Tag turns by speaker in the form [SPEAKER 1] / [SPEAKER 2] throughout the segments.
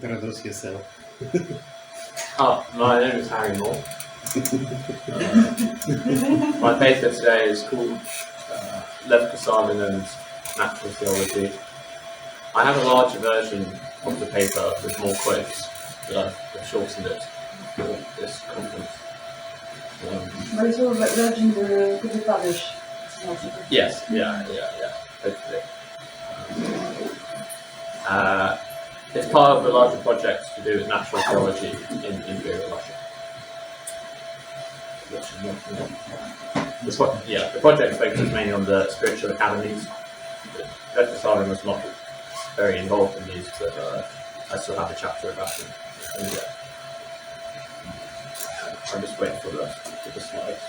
[SPEAKER 1] Introduce yourself.
[SPEAKER 2] My name is Harry Moore. My paper today is called Karsavin and Natural Theology. I have a larger version of the paper with more quotes, but I've shortened it for this conference.
[SPEAKER 3] But it's all version could be published.
[SPEAKER 2] Yes, yeah, hopefully. It's part of a larger project to do with natural theology in Imperial Russia. The project focuses mainly on the spiritual academies. Karsavin was not very involved in these, but I still have a chapter about them. And, I'm just waiting for the slides.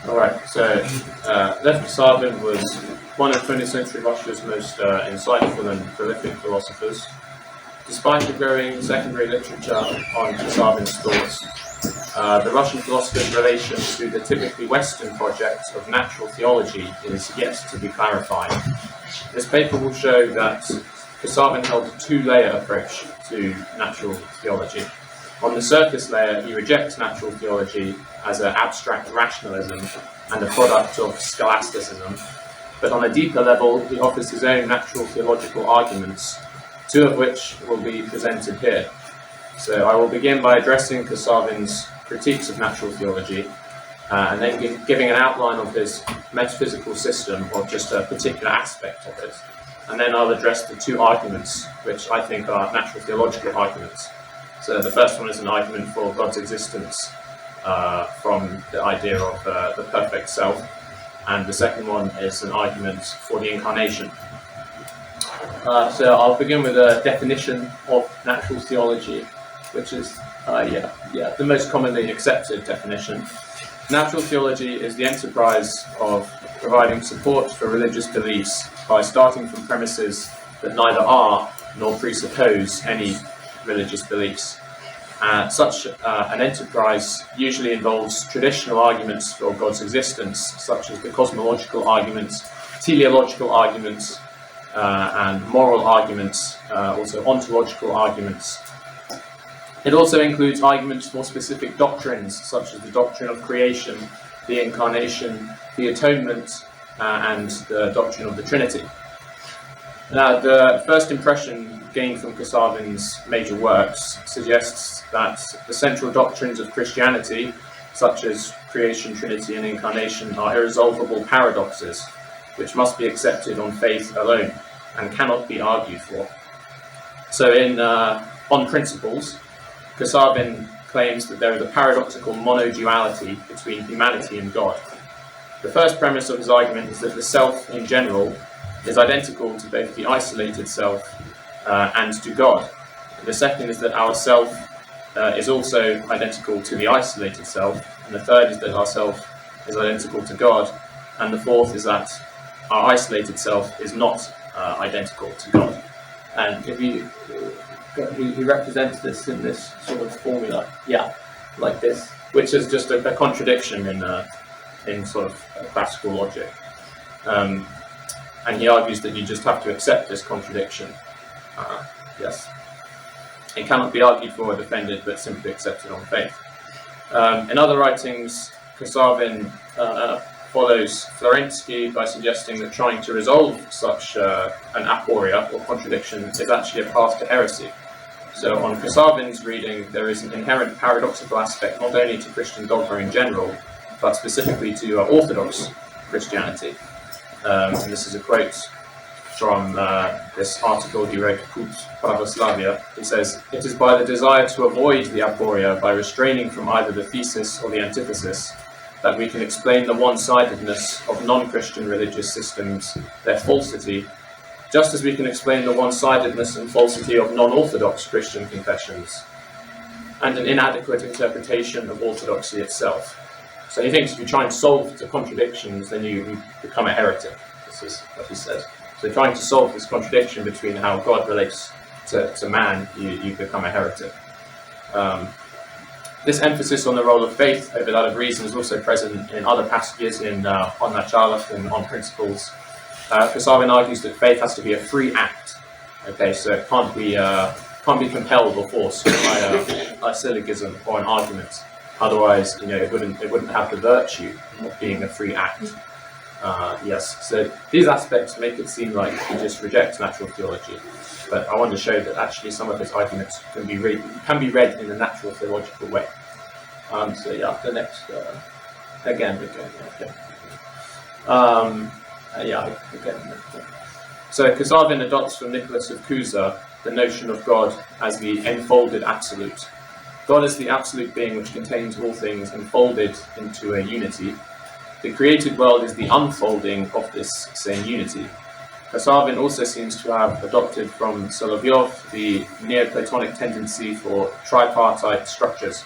[SPEAKER 2] Alright, so Karsavin was one of 20th century Russia's most insightful and prolific philosophers. Despite the growing secondary literature on Karsavin's thoughts, the Russian philosopher's relation to the typically Western project of natural theology is yet to be clarified. This paper will show that Karsavin held a two-layer approach to natural theology. On the surface layer, he rejects natural theology as an abstract rationalism and a product of scholasticism, but on a deeper level, he offers his own natural theological arguments, two of which will be presented here. So I will begin by addressing Karsavin's critiques of natural theology, and then giving an outline of his metaphysical system, or just a particular aspect of it. And then I'll address the two arguments, which I think are natural theological arguments. So the first one is an argument for God's existence from the idea of the perfect self, and the second one is an argument for the incarnation. So I'll begin with a definition of natural theology, which is the most commonly accepted definition. Natural theology is the enterprise of providing support for religious beliefs by starting from premises that neither are nor presuppose any religious beliefs. Such an enterprise usually involves traditional arguments for God's existence, such as the cosmological arguments, teleological arguments, and moral arguments, also ontological arguments. It also includes arguments for specific doctrines, such as the doctrine of creation, the incarnation, the atonement, and the doctrine of the Trinity. Now, the first impression gained from Karsavin's major works suggests that the central doctrines of Christianity, such as creation, Trinity, and incarnation, are irresolvable paradoxes, which must be accepted on faith alone and cannot be argued for. So on principles, Karsavin claims that there is a paradoxical monoduality between humanity and God. The first premise of his argument is that the self in general is identical to both the isolated self and to God. The second is that our self is also identical to the isolated self, and the third is that our self is identical to God, and the fourth is that our isolated self is not identical to God. And if he represents this in this sort of formula, like this, which is just a contradiction in sort of classical logic. And he argues that you just have to accept this contradiction. Yes. It cannot be argued for or defended, but simply accepted on faith. In other writings, Karsavin follows Florensky by suggesting that trying to resolve such an aporia or contradiction is actually a path to heresy. So on Karsavin's reading, there is an inherent paradoxical aspect not only to Christian dogma in general, but specifically to Orthodox Christianity. And this is a quote from this article he wrote, Kult Pravoslavia. He says, "It is by the desire to avoid the aporia by restraining from either the thesis or the antithesis that we can explain the one-sidedness of non-Christian religious systems, their falsity, just as we can explain the one-sidedness and falsity of non-Orthodox Christian confessions, and an inadequate interpretation of orthodoxy itself." So he thinks if you try and solve the contradictions, then you become a heretic. This is what he says. So trying to solve this contradiction between how God relates to man, you become a heretic. This emphasis on the role of faith over that of reason is also present in other passages on Nachalach and on Principles. Karsavin argues that faith has to be a free act. Okay, so it can't be compelled or forced by a syllogism or an argument. Otherwise, it wouldn't have the virtue of being a free act. Yes, so these aspects make it seem like he just rejects natural theology, but I want to show that actually some of his arguments can be read in a natural theological way. So yeah, the next again. So Karsavin adopts from Nicholas of Cusa the notion of God as the enfolded absolute. God is the absolute being which contains all things enfolded into a unity. The created world is the unfolding of this same unity. Karsavin also seems to have adopted from Solovyov the Neoplatonic tendency for tripartite structures.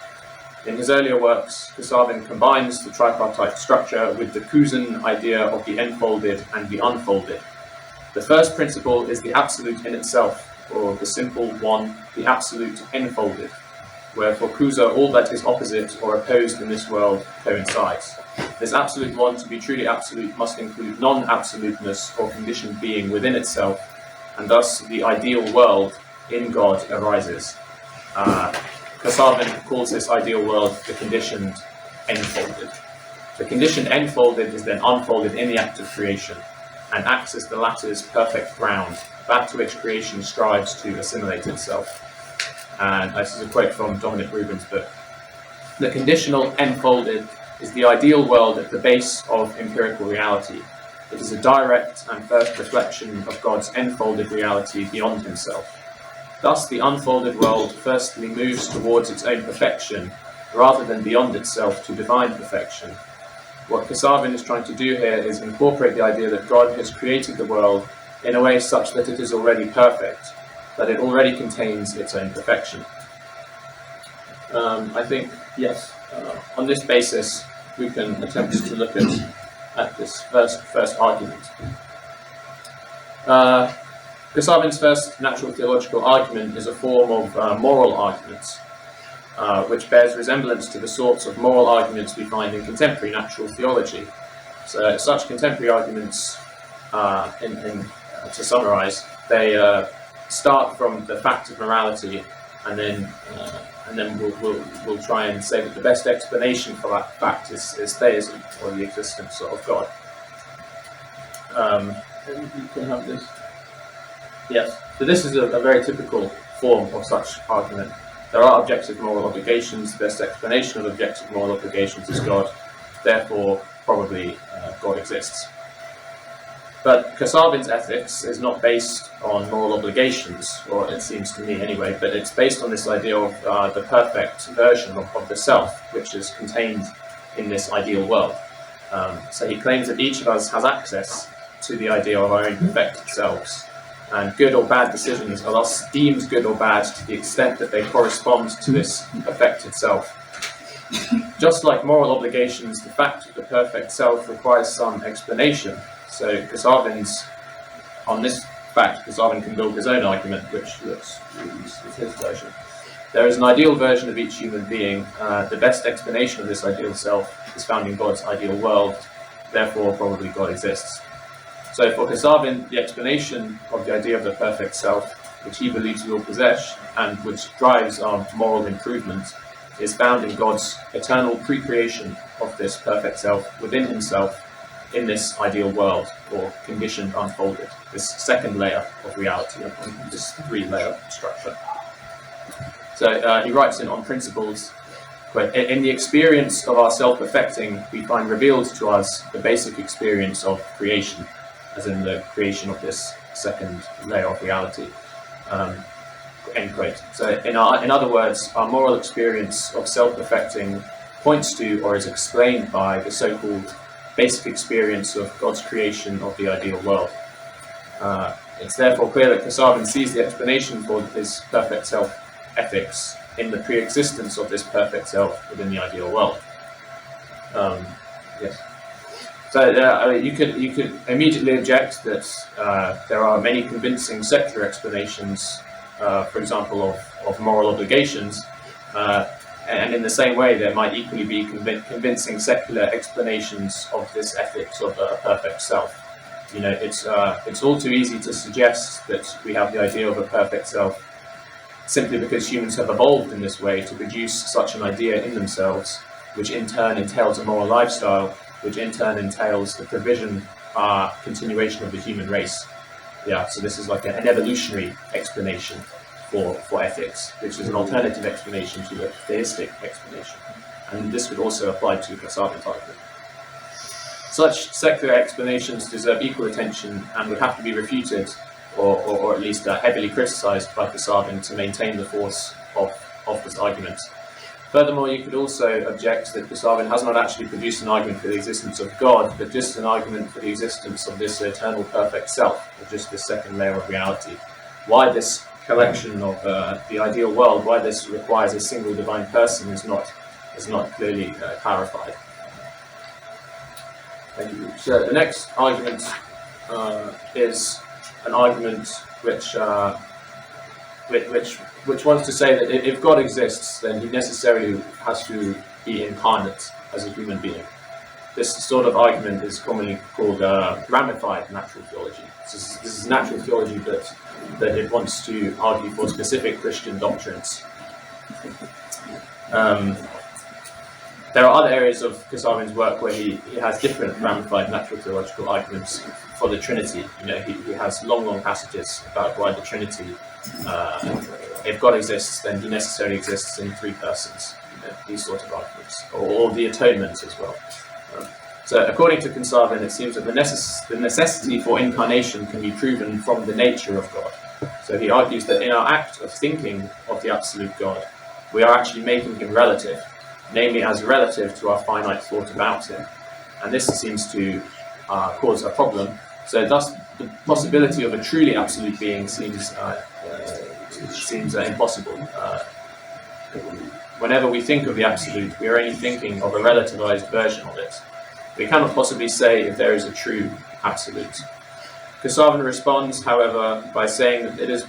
[SPEAKER 2] In his earlier works, Karsavin combines the tripartite structure with the Cusan idea of the enfolded and the unfolded. The first principle is the absolute in itself, or the simple one, the absolute enfolded, where for Cusa all that is opposite or opposed in this world coincides. This absolute one, to be truly absolute, must include non-absoluteness or conditioned being within itself, and thus the ideal world in God arises. Karsavin calls this ideal world the conditioned enfolded. The conditioned enfolded is then unfolded in the act of creation, and acts as the latter's perfect ground, that to which creation strives to assimilate itself. And this is a quote from Dominic Rubin's book. The conditional enfolded is the ideal world at the base of empirical reality. It is a direct and first reflection of God's enfolded reality beyond himself. Thus, the unfolded world firstly moves towards its own perfection, rather than beyond itself to divine perfection. What Karsavin is trying to do here is incorporate the idea that God has created the world in a way such that it is already perfect, that it already contains its own perfection. I think, yes, on this basis, we can attempt to look at this first argument. Karsavin's first natural theological argument is a form of moral arguments, which bears resemblance to the sorts of moral arguments we find in contemporary natural theology. So, such contemporary arguments, to summarize, they start from the fact of morality, and then we'll try and say that the best explanation for that fact is theism, or the existence of God. You can have this. Yes, so this is a very typical form of such argument. There are objective moral obligations. The best explanation of objective moral obligations is God. Therefore, probably God exists. But Karsavin's ethics is not based on moral obligations, or it seems to me anyway, but it's based on this idea of the perfect version of the self, which is contained in this ideal world. So he claims that each of us has access to the idea of our own perfected selves, and good or bad decisions are thus deemed good or bad to the extent that they correspond to this perfected self. Just like moral obligations, the fact of the perfect self requires some explanation. So Karsavin's, on this fact, Karsavin can build his own argument, which is his version. There is an ideal version of each human being. The best explanation of this ideal self is found in God's ideal world, therefore probably God exists. So for Karsavin, the explanation of the idea of the perfect self, which he believes we all possess, and which drives our moral improvement, is found in God's eternal pre-creation of this perfect self within himself in this ideal world, or conditioned unfolded, this second layer of reality, of this three-layer structure. So he writes in On Principles, in the experience of our self-perfecting, we find revealed to us the basic experience of creation, as in the creation of this second layer of reality. End quote. So in other words, our moral experience of self-perfecting points to or is explained by the so-called basic experience of God's creation of the ideal world. It's therefore clear that Karsavin sees the explanation for his perfect self ethics in the pre-existence of this perfect self within the ideal world. Yes. So you could immediately object that there are many convincing secular explanations, for example, of moral obligations, and in the same way there might equally be convincing secular explanations of this ethics of a perfect self. You know, it's all too easy to suggest that we have the idea of a perfect self simply because humans have evolved in this way to produce such an idea in themselves, which in turn entails a moral lifestyle, which in turn entails the provision, continuation of the human race. Yeah, so this is like an evolutionary explanation for ethics, which is an alternative explanation to the theistic explanation. And this would also apply to Karsavin's argument. Such secular explanations deserve equal attention and would have to be refuted or at least heavily criticised by Karsavin to maintain the force of this argument. Furthermore, you could also object that Karsavin has not actually produced an argument for the existence of God, but just an argument for the existence of this eternal perfect self, or just this second layer of reality. Why this collection of the ideal world, why this requires a single divine person is not clearly clarified. Thank you. So the next argument is an argument which wants to say that if God exists, then he necessarily has to be incarnate as a human being. This sort of argument is commonly called ramified natural theology. This is natural theology that it wants to argue for specific Christian doctrines. There are other areas of Karsavin's work where he has different ramified natural theological arguments for the Trinity. You know, he has long passages about why the Trinity, if God exists, then he necessarily exists in three persons. You know, these sorts of arguments, or the atonement as well. So according to Karsavin, it seems that the necessity for incarnation can be proven from the nature of God. So he argues that in our act of thinking of the absolute God, we are actually making him relative, namely as relative to our finite thought about him. And this seems to cause a problem. So thus, the possibility of a truly absolute being seems impossible. Whenever we think of the absolute, we are only thinking of a relativized version of it. We cannot possibly say if there is a true absolute. Karsavin responds, however, by saying that it is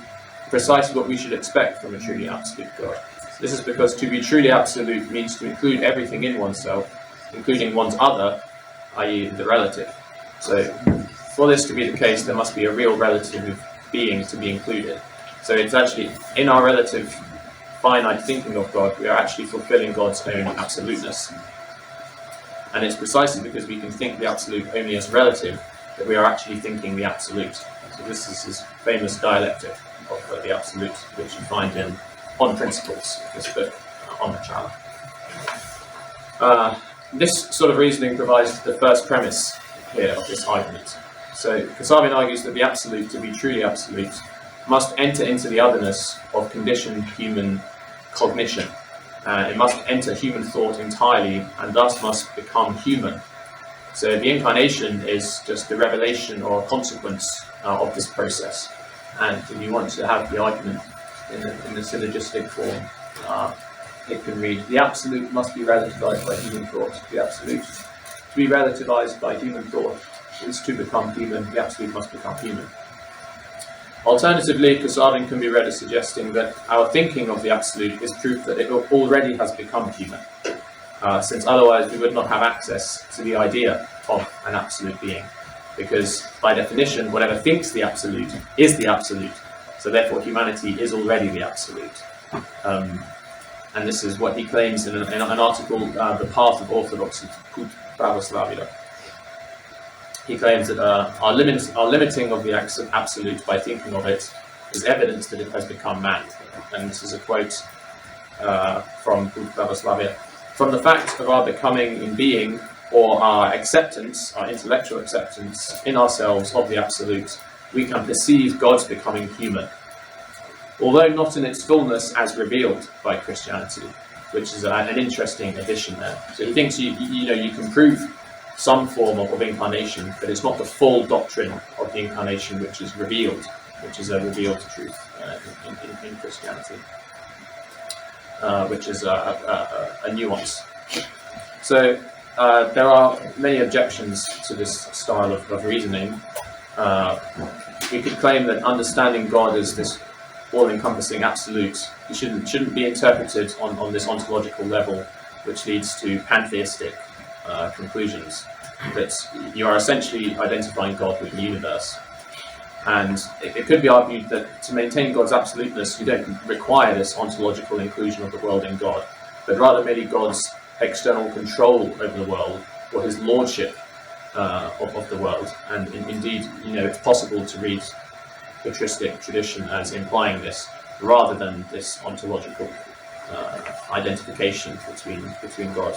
[SPEAKER 2] precisely what we should expect from a truly absolute God. This is because to be truly absolute means to include everything in oneself, including one's other, i.e. the relative. So for this to be the case, there must be a real relative being to be included. So it's actually in our relative finite thinking of God, we are actually fulfilling God's own absoluteness. And it's precisely because we can think the absolute only as relative that we are actually thinking the absolute. So this is his famous dialectic of the absolute, which you find in On Principles, this book on the channel. This sort of reasoning provides the first premise here of this argument. So Karsavin argues that the absolute, to be truly absolute, must enter into the otherness of conditioned human cognition. It must enter human thought entirely and thus must become human. So the incarnation is just the revelation or consequence of this process. And if you want to have the argument in the syllogistic form, it can read, the absolute must be relativized by human thought. The absolute, to be relativized by human thought, is to become human. The absolute must become human. Alternatively, Karsavin can be read as suggesting that our thinking of the absolute is proof that it already has become human, since otherwise we would not have access to the idea of an absolute being, because by definition, whatever thinks the absolute is the absolute, so therefore humanity is already the absolute. And this is what he claims in an article, The Path of Orthodoxy, called Pravoslavia. He claims that our limiting of the absolute by thinking of it is evidence that it has become man. And this is a quote from Pravoslavia. From the fact of our becoming in being, or our acceptance, our intellectual acceptance in ourselves of the absolute, we can perceive God's becoming human, although not in its fullness as revealed by Christianity, which is an interesting addition there. So he thinks you can prove some form of incarnation, but it's not the full doctrine of the incarnation which is revealed, which is a revealed truth in Christianity, which is a nuance. So there are many objections to this style of reasoning. We could claim that understanding God as this all-encompassing absolute shouldn't be interpreted on this ontological level, which leads to pantheistic conclusions, that you are essentially identifying God with the universe. And it could be argued that to maintain God's absoluteness, you don't require this ontological inclusion of the world in God, but rather merely God's external control over the world, or his lordship of the world. And indeed, it's possible to read patristic tradition as implying this, rather than this ontological identification between God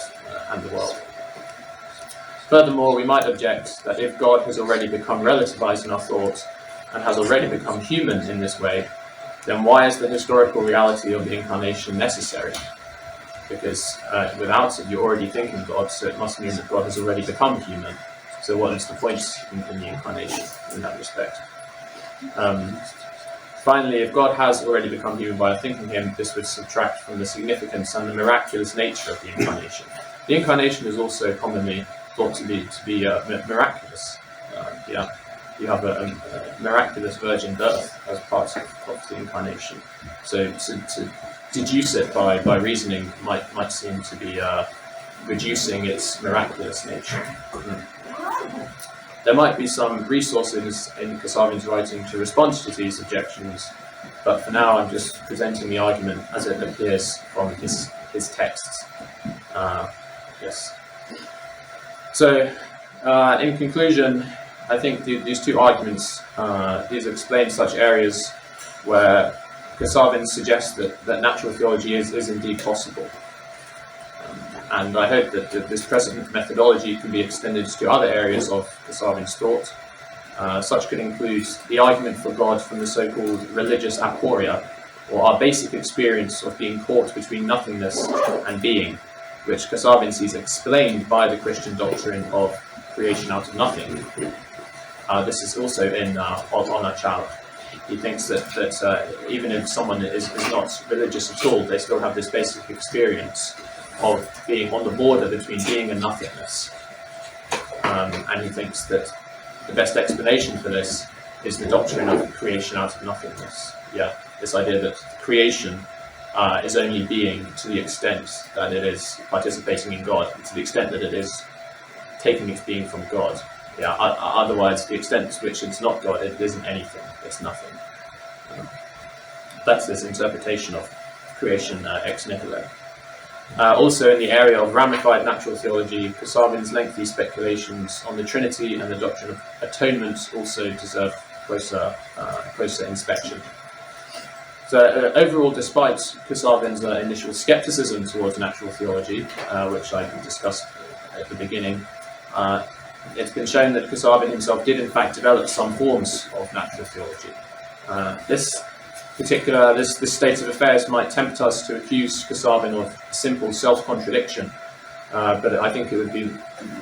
[SPEAKER 2] and the world. Furthermore, we might object that if God has already become relativized in our thought and has already become human in this way, then why is the historical reality of the incarnation necessary? Because without it, you're already thinking God, so it must mean that God has already become human. So what is the point in the incarnation in that respect? Finally, if God has already become human by thinking him, this would subtract from the significance and the miraculous nature of the incarnation. The incarnation is also commonly thought to be miraculous. You have a miraculous virgin birth as part of the incarnation. So to deduce it by reasoning might seem to be reducing its miraculous nature. There might be some resources in Karsavin's writing to respond to these objections, but for now I'm just presenting the argument as it appears from his texts. Yes. So, in conclusion, I think these two arguments, these explain such areas where Karsavin suggests that natural theology is indeed possible. And I hope that this present methodology can be extended to other areas of Karsavin's thought. Such could include the argument for God from the so-called religious aporia, or our basic experience of being caught between nothingness and being, which Karsavin sees explained by the Christian doctrine of creation out of nothing. This is also in On a Child. He thinks that even if someone is not religious at all, they still have this basic experience of being on the border between being and nothingness. And he thinks that the best explanation for this is the doctrine of creation out of nothingness. Yeah, this idea that creation is only being to the extent that it is participating in God, to the extent that it is taking its being from God. Yeah, otherwise, the extent to which it's not God, it isn't anything, it's nothing. That's this interpretation of creation ex nihilo. Also, in the area of ramified natural theology, Karsavin's lengthy speculations on the Trinity and the doctrine of atonement also deserve closer inspection. So, overall, despite Karsavin's initial skepticism towards natural theology, which I discussed at the beginning, it's been shown that Karsavin himself did in fact develop some forms of natural theology. This state of affairs might tempt us to accuse Karsavin of simple self-contradiction, but I think it would be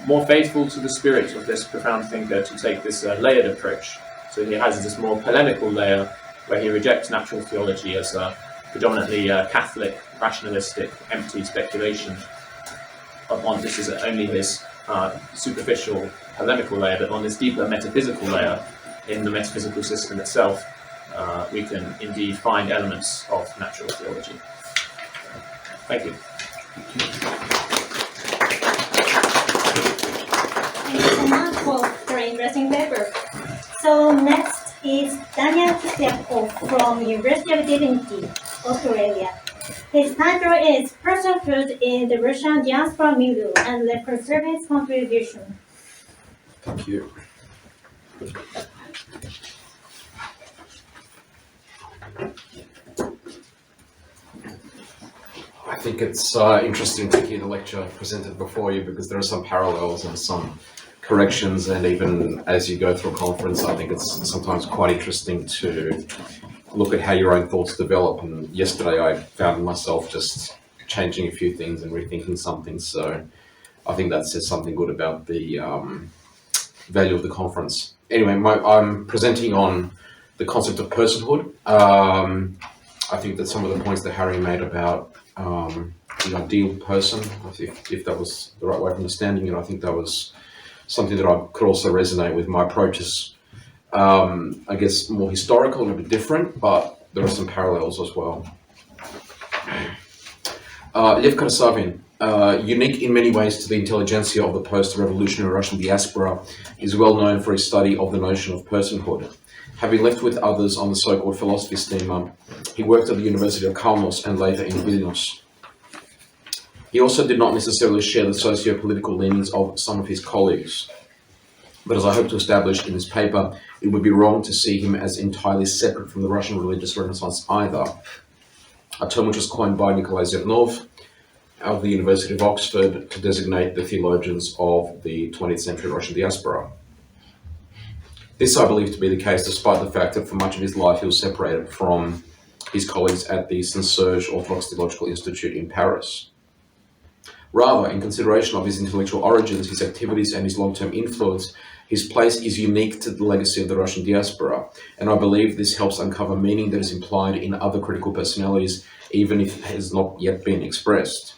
[SPEAKER 2] more faithful to the spirit of this profound thinker to take this layered approach. So he has this more polemical layer where he rejects natural theology as a predominantly Catholic, rationalistic, empty speculation. This is only his superficial polemical layer, but on this deeper metaphysical layer in the metaphysical system itself, we can indeed find elements of natural theology. Thank you.
[SPEAKER 1] Thank you so much for interesting paper. So next is Daniel Kisliakov from University of Divinity, Australia. His title is Personhood in the Russian Diaspora Milieu and the Karsavin Contribution.
[SPEAKER 4] Thank you. I think it's interesting to hear the lecture presented before you because there are some parallels and some corrections, and even as you go through a conference, I think it's sometimes quite interesting to look at how your own thoughts develop. And yesterday I found myself just changing a few things and rethinking something, so I think that says something good about the value of the conference. Anyway, I'm presenting on the concept of personhood. I think that some of the points that Harry made about the ideal person, if that was the right way of understanding it, I think that was something that I could also resonate with. My approach is, I guess, more historical and a bit different, but there are some parallels as well. Lev Karsavin, unique in many ways to the intelligentsia of the post-revolutionary Russian diaspora, is well known for his study of the notion of personhood. Having left with others on the so-called philosophy steamer, he worked at the University of Kaunas and later in Vilnius. He also did not necessarily share the socio-political leanings of some of his colleagues. But as I hope to establish in this paper, it would be wrong to see him as entirely separate from the Russian religious Renaissance either, a term which was coined by Nikolai Zernov of the University of Oxford to designate the theologians of the 20th century Russian diaspora. This I believe to be the case despite the fact that for much of his life he was separated from his colleagues at the Saint-Serge Orthodox Theological Institute in Paris. Rather, in consideration of his intellectual origins, his activities and his long-term influence, his place is unique to the legacy of the Russian diaspora, and I believe this helps uncover meaning that is implied in other critical personalities, even if it has not yet been expressed.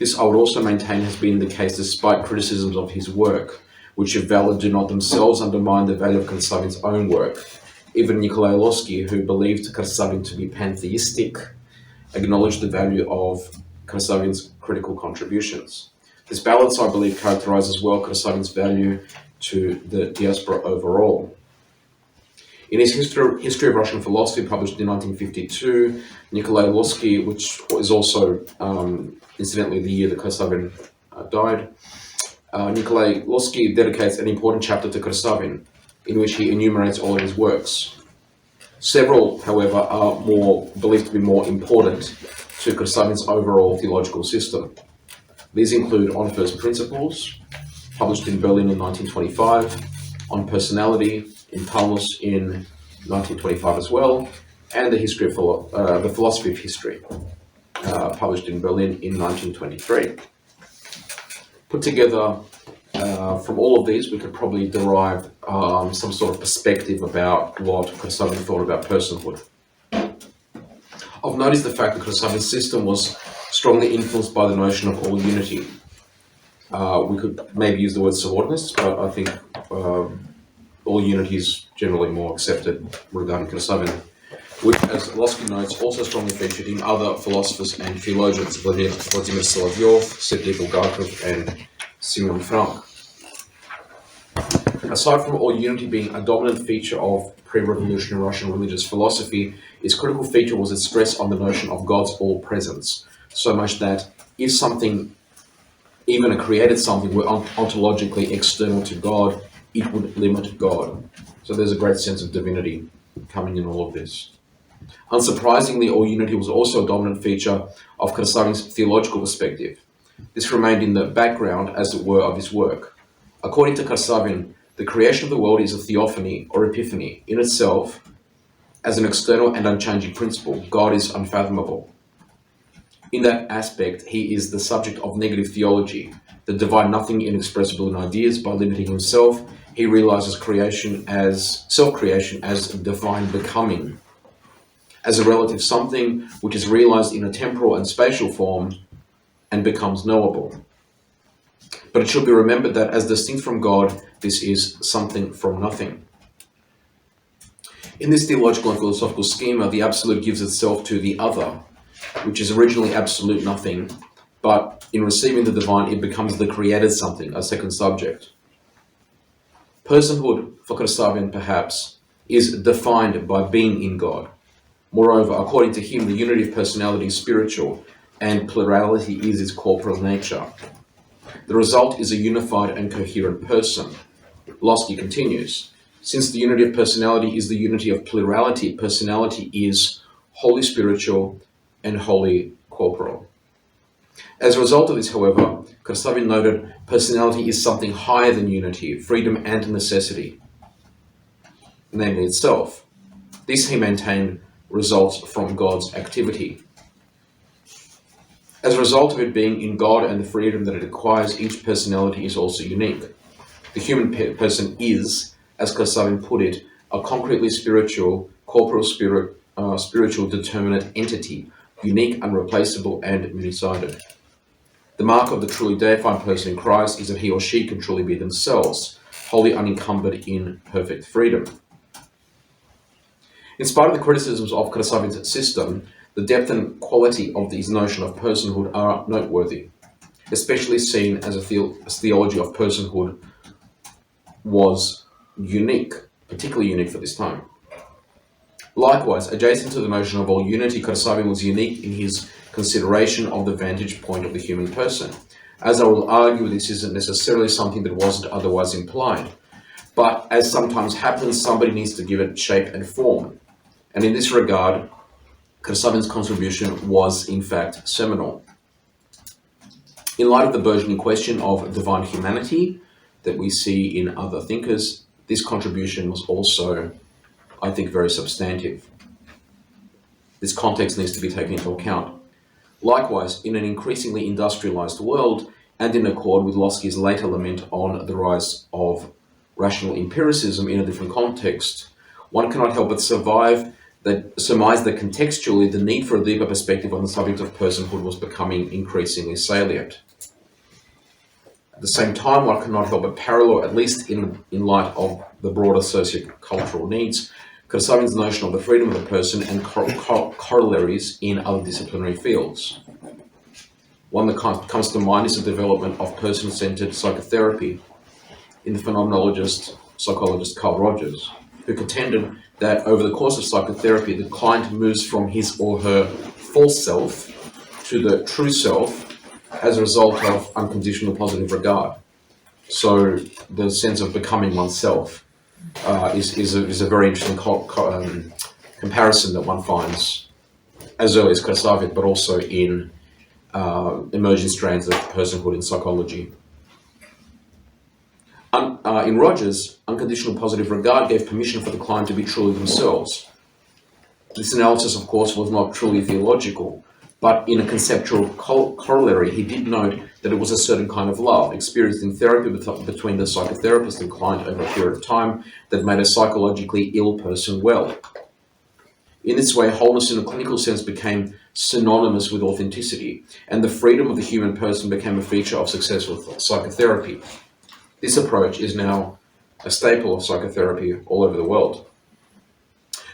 [SPEAKER 4] This I would also maintain has been the case despite criticisms of his work, which if valid do not themselves undermine the value of Karsavin's own work. Even Nikolai Losky, who believed Karsavin to be pantheistic, acknowledged the value of Karsavin's critical contributions. This balance, I believe, characterizes well Karsavin's value to the diaspora overall. In his History of Russian Philosophy, published in 1952, Nikolai Losky, which is also incidentally the year that Karsavin died, Nikolai Losky dedicates an important chapter to Karsavin, in which he enumerates all of his works. Several, however, are believed to be more important to Karsavin's overall theological system. These include On First Principles, published in Berlin in 1925, On Personality, in Vilnius in 1925 as well, and the Philosophy of History, published in Berlin in 1923. Put together from all of these, we could probably derive some sort of perspective about what Karsavin thought about personhood. Of note is the fact that Karsavin's system was strongly influenced by the notion of all unity. We could maybe use the word subordinates, but I think all unity is generally more accepted regarding Karsavin, which, as Losky notes, also strongly featured in other philosophers and theologians, Vladimir Solovyov, Sergei Bulgakov, and Simeon Frank. Aside from all unity being a dominant feature of pre-revolutionary Russian religious philosophy, its critical feature was its stress on the notion of God's all-presence, so much that if something, even a created something, were ontologically external to God, it would limit God. So there's a great sense of divinity coming in all of this. Unsurprisingly, all unity was also a dominant feature of Karsavin's theological perspective. This remained in the background, as it were, of his work. According to Karsavin, the creation of the world is a theophany or epiphany. In itself, as an external and unchanging principle, God is unfathomable. In that aspect, he is the subject of negative theology, the divine nothing inexpressible in ideas. By limiting himself, he realizes self-creation as divine becoming, as a relative something which is realized in a temporal and spatial form and becomes knowable. But it should be remembered that as distinct from God, this is something from nothing. In this theological and philosophical schema, the absolute gives itself to the other, which is originally absolute nothing, but in receiving the divine, it becomes the created something, a second subject. Personhood, for Karsavin perhaps, is defined by being in God. Moreover, according to him, the unity of personality is spiritual, and plurality is its corporal nature. The result is a unified and coherent person. Losky continues, since the unity of personality is the unity of plurality, personality is wholly spiritual and wholly corporal. As a result of this, however, Karsavin noted personality is something higher than unity, freedom and necessity, namely itself. This, he maintained, results from God's activity. As a result of it being in God and the freedom that it acquires, each personality is also unique. The human person is, as Karsavin put it, a concretely spiritual, corporal spiritual determinate entity, unique, unreplaceable, and many-sided. The mark of the truly deified person in Christ is that he or she can truly be themselves, wholly unencumbered in perfect freedom. In spite of the criticisms of Karsavin's system, the depth and quality of his notion of personhood are noteworthy, especially seen as theology of personhood was unique, particularly unique for this time. Likewise, adjacent to the notion of all unity, Karsavin was unique in his consideration of the vantage point of the human person. As I will argue, this isn't necessarily something that wasn't otherwise implied, but as sometimes happens, somebody needs to give it shape and form. And in this regard, Karsavin's contribution was, in fact, seminal. In light of the burgeoning question of divine humanity that we see in other thinkers, this contribution was also, I think, very substantive. This context needs to be taken into account. Likewise, in an increasingly industrialized world, and in accord with Losky's later lament on the rise of rational empiricism in a different context, one cannot help but surmise that contextually the need for a deeper perspective on the subject of personhood was becoming increasingly salient. At the same time, one cannot help but parallel, at least in light of the broader socio-cultural needs, Karsavin's notion of the freedom of the person and corollaries in other disciplinary fields. One that comes to mind is the development of person-centered psychotherapy in the phenomenologist, psychologist Carl Rogers, who contended that over the course of psychotherapy, the client moves from his or her false self to the true self as a result of unconditional positive regard. So the sense of becoming oneself is a very interesting comparison that one finds as early as Karsavin, but also in emerging strands of personhood in psychology. In Rogers, unconditional positive regard gave permission for the client to be truly themselves. This analysis, of course, was not truly theological, but in a conceptual corollary, he did note that it was a certain kind of love experienced in therapy between the psychotherapist and client over a period of time that made a psychologically ill person well. In this way, wholeness in a clinical sense became synonymous with authenticity, and the freedom of the human person became a feature of successful psychotherapy. This approach is now a staple of psychotherapy all over the world.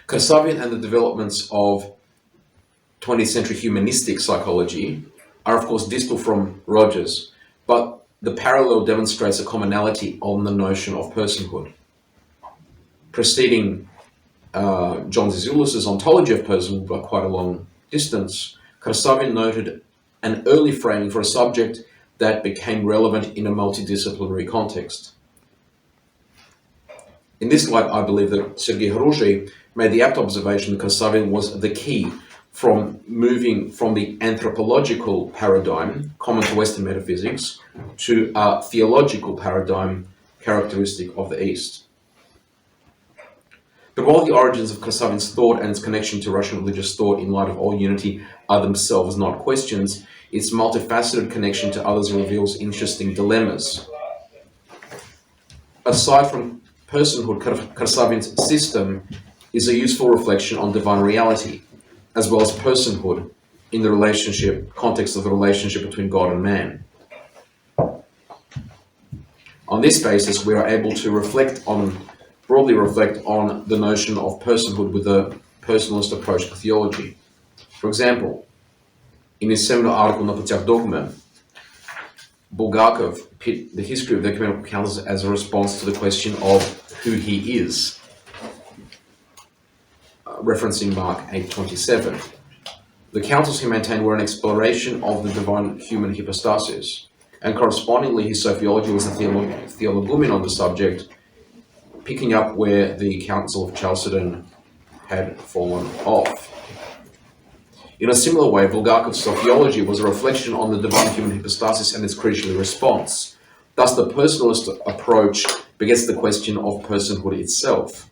[SPEAKER 4] Karsavin and the developments of 20th century humanistic psychology are of course distal from Rogers, but the parallel demonstrates a commonality on the notion of personhood. Preceding John Zizoulis' ontology of personhood by quite a long distance, Karsavin noted an early framing for a subject that became relevant in a multidisciplinary context. In this light, I believe that Sergei Hruzhy made the apt observation that Karsavin was the key from moving from the anthropological paradigm, common to Western metaphysics, to a theological paradigm characteristic of the East. But while the origins of Karsavin's thought and its connection to Russian religious thought in light of all unity are themselves not questions, its multifaceted connection to others reveals interesting dilemmas. Aside from personhood, Karsavin's system is a useful reflection on divine reality, as well as personhood in the context of the relationship between God and man. On this basis, we are able to reflect on broadly reflect on the notion of personhood with a personalist approach to theology. For example, in his seminal article Na putях dogme, Bulgakov pit the history of the ecumenical councils as a response to the question of who he is, referencing Mark 8:27. The councils he maintained were an exploration of the divine human hypostasis, and correspondingly his sophiology was a theologumen on the subject, picking up where the Council of Chalcedon had fallen off. In a similar way, Bulgakov's sophiology was a reflection on the divine human hypostasis and its creaturely response. Thus, the personalist approach begets the question of personhood itself.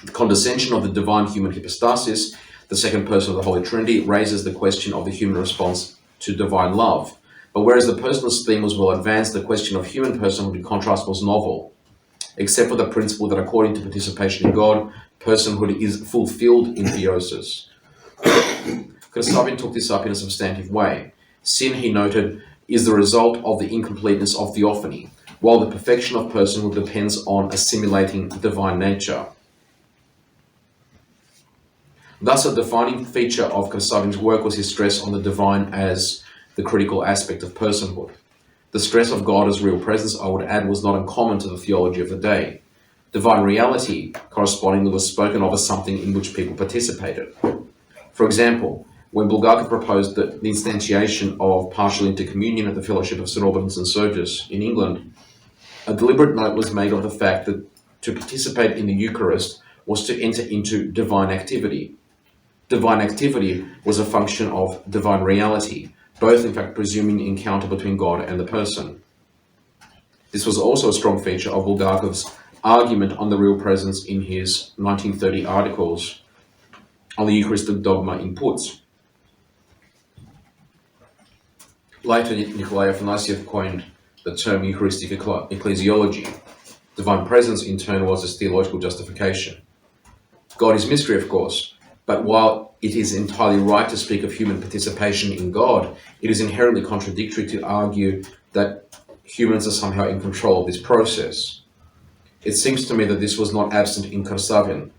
[SPEAKER 4] The condescension of the divine human hypostasis, the second person of the Holy Trinity, raises the question of the human response to divine love. But whereas the personalist theme was well advanced, the question of human personhood in contrast was novel, except for the principle that according to participation in God, personhood is fulfilled in theosis. Karsavin took this up in a substantive way. Sin, he noted, is the result of the incompleteness of theophany, while the perfection of personhood depends on assimilating divine nature. Thus, a defining feature of Karsavin's work was his stress on the divine as the critical aspect of personhood. The stress of God as real presence, I would add, was not uncommon to the theology of the day. Divine reality, correspondingly, was spoken of as something in which people participated. For example, when Bulgakov proposed the instantiation of partial intercommunion at the Fellowship of St. Albans and Sergius in England, a deliberate note was made of the fact that to participate in the Eucharist was to enter into divine activity. Divine activity was a function of divine reality, both in fact presuming encounter between God and the person. This was also a strong feature of Bulgakov's argument on the real presence in his 1930 articles on the Eucharistic dogma in Putz. Later, Nikolai Afanasyev coined the term Eucharistic ecclesiology. Divine presence, in turn, was its theological justification. God is mystery, of course, but while it is entirely right to speak of human participation in God, it is inherently contradictory to argue that humans are somehow in control of this process. It seems to me that this was not absent in Karsavin.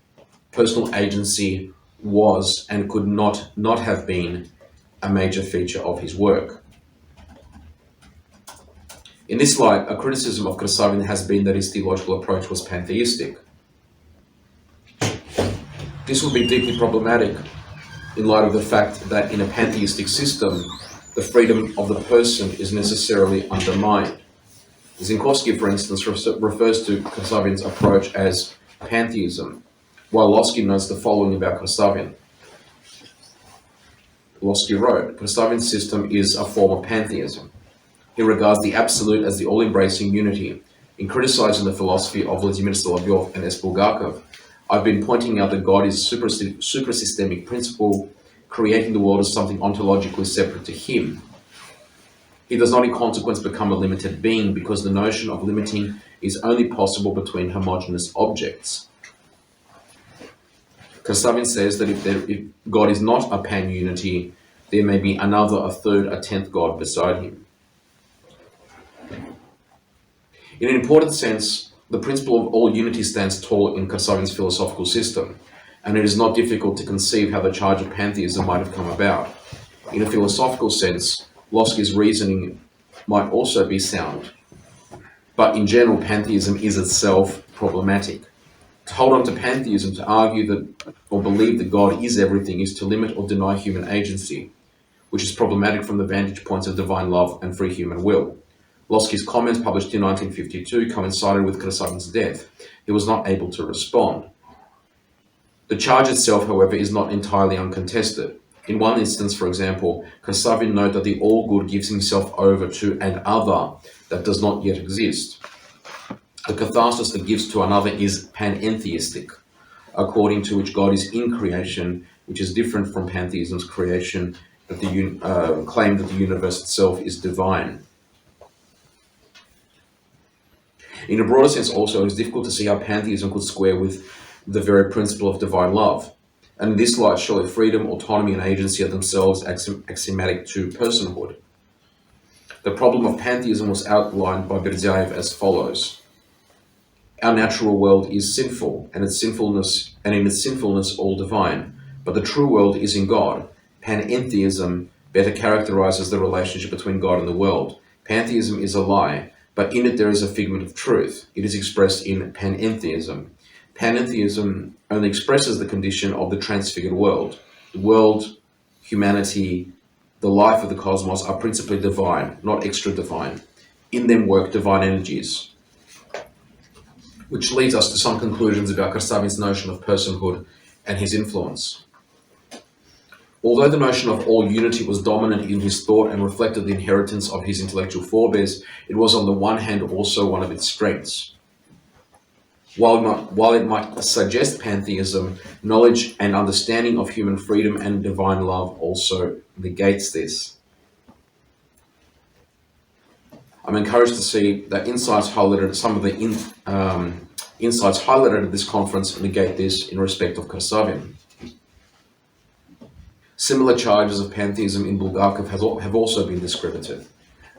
[SPEAKER 4] Personal agency was and could not have been a major feature of his work. In this light, a criticism of Karsavin has been that his theological approach was pantheistic. This would be deeply problematic in light of the fact that in a pantheistic system, the freedom of the person is necessarily undermined. Zinkovsky, for instance, refers to Karsavin's approach as pantheism, while Losky notes the following about Karsavin. Losky wrote, Karsavin's system is a form of pantheism. He regards the absolute as the all-embracing unity. In criticizing the philosophy of Vladimir Solovyov and S. Bulgakov, I've been pointing out that God is a suprasystemic principle, creating the world as something ontologically separate to him. He does not in consequence become a limited being because the notion of limiting is only possible between homogeneous objects. Karsavin says that if God is not a pan-unity, there may be another, a third, a tenth God beside him. In an important sense, the principle of all unity stands tall in Karsavin's philosophical system, and it is not difficult to conceive how the charge of pantheism might have come about. In a philosophical sense, Losky's reasoning might also be sound, but in general, pantheism is itself problematic. To hold on to pantheism, to argue that or believe that God is everything, is to limit or deny human agency, which is problematic from the vantage points of divine love and free human will. Losky's comments, published in 1952, coincided with Karsavin's death. He was not able to respond. The charge itself, however, is not entirely uncontested. In one instance, for example, Karsavin noted that the all-good gives himself over to an other that does not yet exist. The catharsis that gives to another is panentheistic, according to which God is in creation, which is different from pantheism's creation, that the claim that the universe itself is divine. In a broader sense also, it is difficult to see how pantheism could square with the very principle of divine love. And in this light, surely freedom, autonomy, and agency are themselves axiomatic to personhood. The problem of pantheism was outlined by Berdyaev as follows. Our natural world is sinful, and in its sinfulness all divine. But the true world is in God. Panentheism better characterizes the relationship between God and the world. Pantheism is a lie, but in it there is a figment of truth. It is expressed in panentheism. Panentheism only expresses the condition of the transfigured world. The world, humanity, the life of the cosmos are principally divine, not extra divine. In them work divine energies. Which leads us to some conclusions about Karsavin's notion of personhood and his influence. Although the notion of all unity was dominant in his thought and reflected the inheritance of his intellectual forebears, it was on the one hand also one of its strengths. While it might suggest pantheism, knowledge and understanding of human freedom and divine love also negates this. I'm encouraged to see that some of the insights highlighted at this conference negate this in respect of Karsavin. Similar charges of pantheism in Bulgakov have also been discredited,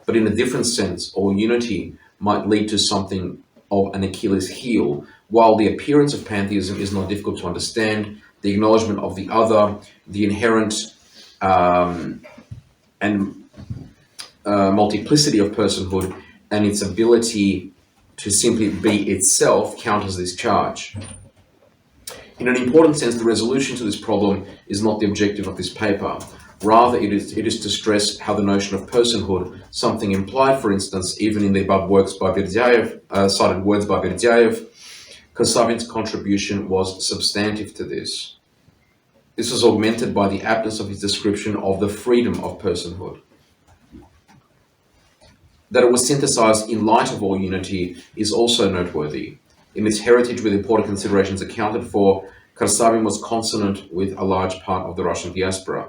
[SPEAKER 4] but in a different sense, all unity might lead to something of an Achilles heel. While the appearance of pantheism is not difficult to understand, the acknowledgement of the other, the inherent multiplicity of personhood, and its ability to simply be itself counters this charge. In an important sense, the resolution to this problem is not the objective of this paper. Rather, it is to stress how the notion of personhood, something implied, for instance, even in the above works by cited words by Berdyaev, Karsavin's contribution was substantive to this. This was augmented by the aptness of his description of the freedom of personhood. That it was synthesized in light of all unity is also noteworthy. In its heritage with important considerations accounted for, Karsavin was consonant with a large part of the Russian diaspora.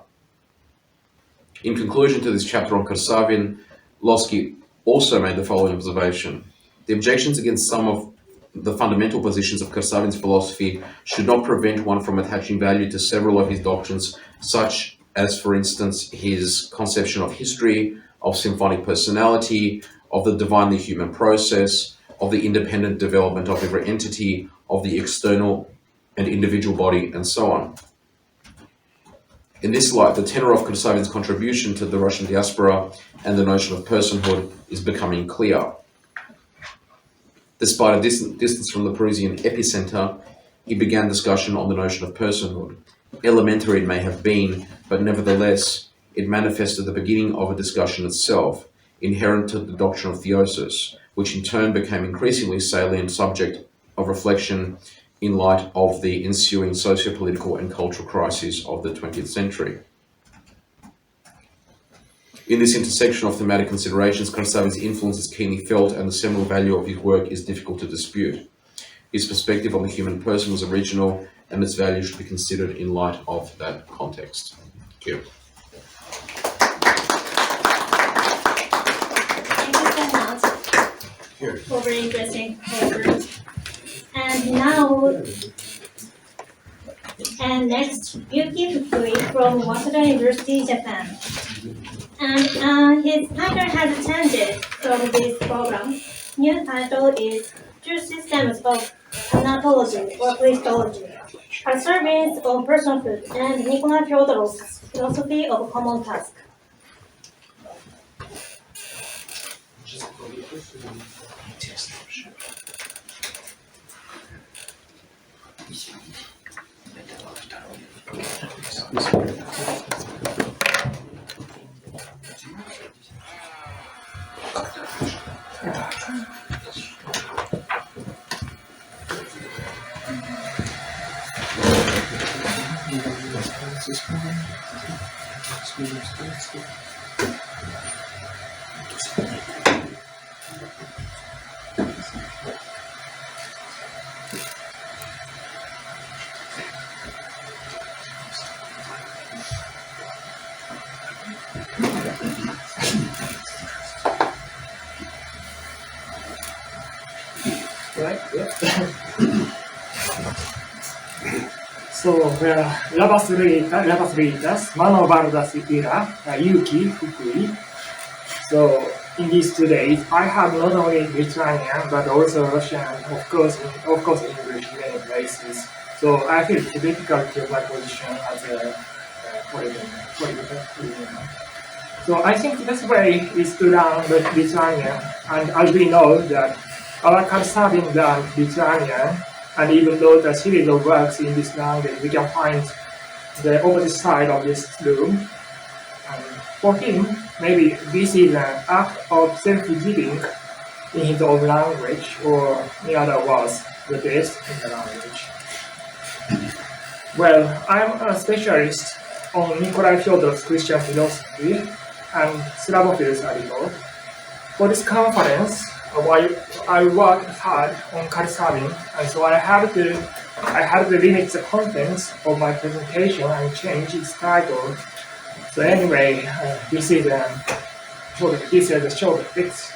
[SPEAKER 4] In conclusion to this chapter on Karsavin, Losky also made the following observation. The objections against some of the fundamental positions of Karsavin's philosophy should not prevent one from attaching value to several of his doctrines, such as, for instance, his conception of history, of symphonic personality, of the divinely human process, of the independent development of every entity, of the external and individual body, and so on. In this light, the tenor of Karsavin's contribution to the Russian diaspora and the notion of personhood is becoming clear. Despite a distance from the Parisian epicenter, he began discussion on the notion of personhood. Elementary it may have been, but nevertheless, it manifested the beginning of a discussion itself, inherent to the doctrine of theosis, which in turn became increasingly salient subject of reflection in light of the ensuing socio-political and cultural crises of the 20th century. In this intersection of thematic considerations, Karsavin's influence is keenly felt, and the seminal value of his work is difficult to dispute. His perspective on the human person was original, and its value should be considered in light of that context. Thank you.
[SPEAKER 1] For very interesting paper. And next, Yuki Fukui from Waseda University, Japan. And his title has changed from this program. New title is Two Systems of Anthropology or Christology, Karsavin's on Personhood and Nikolai Fyodorov's Philosophy of Common Task.
[SPEAKER 5] Right? Yeah. So, Labas readers, one of Valdas era, Yuki Fukui. So, in these 2 days, I have not only Lithuanian but also Russian, of course English in many places. So I feel it's difficult to my position as a foreigner. So I think the best way is to learn Lithuanian, and as we know that our Karsavin learned Lithuanian, and even though the series of works in this language, we can find the opposite side of this room. And for him, maybe this is an act of self-giving in his own language, or in other words, the best in the language. Well, I'm a specialist on Nikolai Fyodorov's Christian philosophy and Slavophil's article. For this conference, I worked hard on Karsavin, and so I had to limit the contents of my presentation and change its title. So anyway, this is a short piece.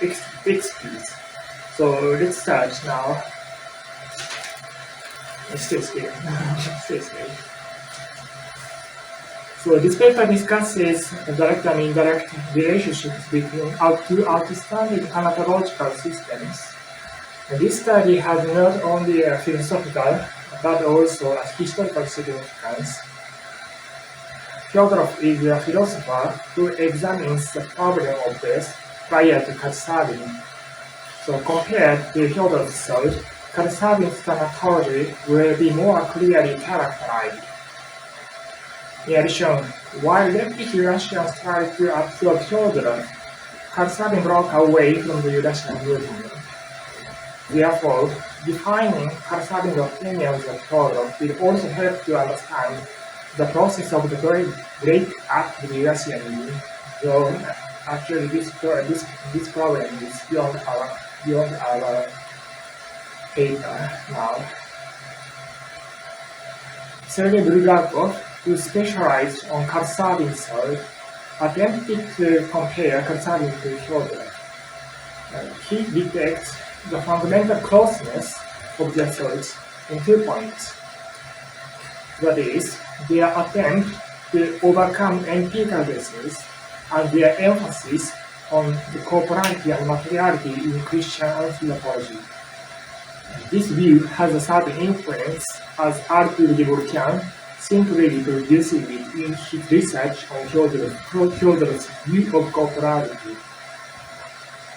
[SPEAKER 5] So let's start now. Stay still. So this paper discusses direct and indirect relationships between two outstanding anthropological systems. And this study has not only a philosophical but also a historical significance. Fyodorov is a philosopher who examines the problem of death prior to Karsavin. So compared to Fyodorov's thought, Karsavin's thaumaturgy will be more clearly characterized. In addition, while leftist Russians tried to absorb Fyodorov, Karsavin broke away from the Russian movement. Therefore, defining Karsavin's opinions of Fyodorov will also help to understand the process of the break-up with the Russian Union. So actually this problem is beyond our paper now. Sergei Bulgakov, who specialized on Karsavin's thought, attempted to compare Karsavin to Fyodorov. He detects the fundamental closeness of their thoughts in 2 points. That is, their attempt to overcome empirical bases and their emphasis on the corporality and materiality in Christian anthropology. This view has a certain influence, as Arthur de Volcan simply reproducing it in his research on Fyodorov's view of corporality.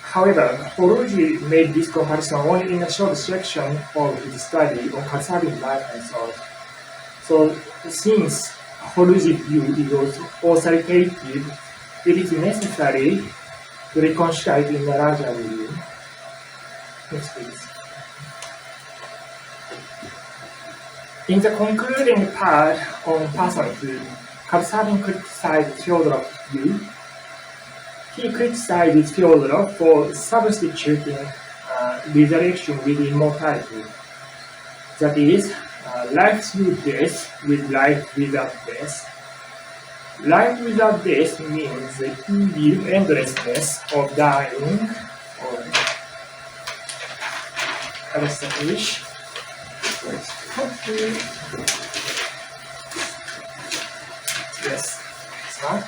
[SPEAKER 5] However, Horology made this comparison only in a short section of his study on Karsavin's life and thought. So, since Horology's view is authoritative, it is necessary to reconstruct in a larger view. Next, please. In the concluding part on personhood, Karsavin criticized Fyodorov's view. He criticized Fyodorov for substituting resurrection with immortality. That is, life through death with life without death. Life without death means the evil endlessness of dying, or Aristotle. Yes, it's not.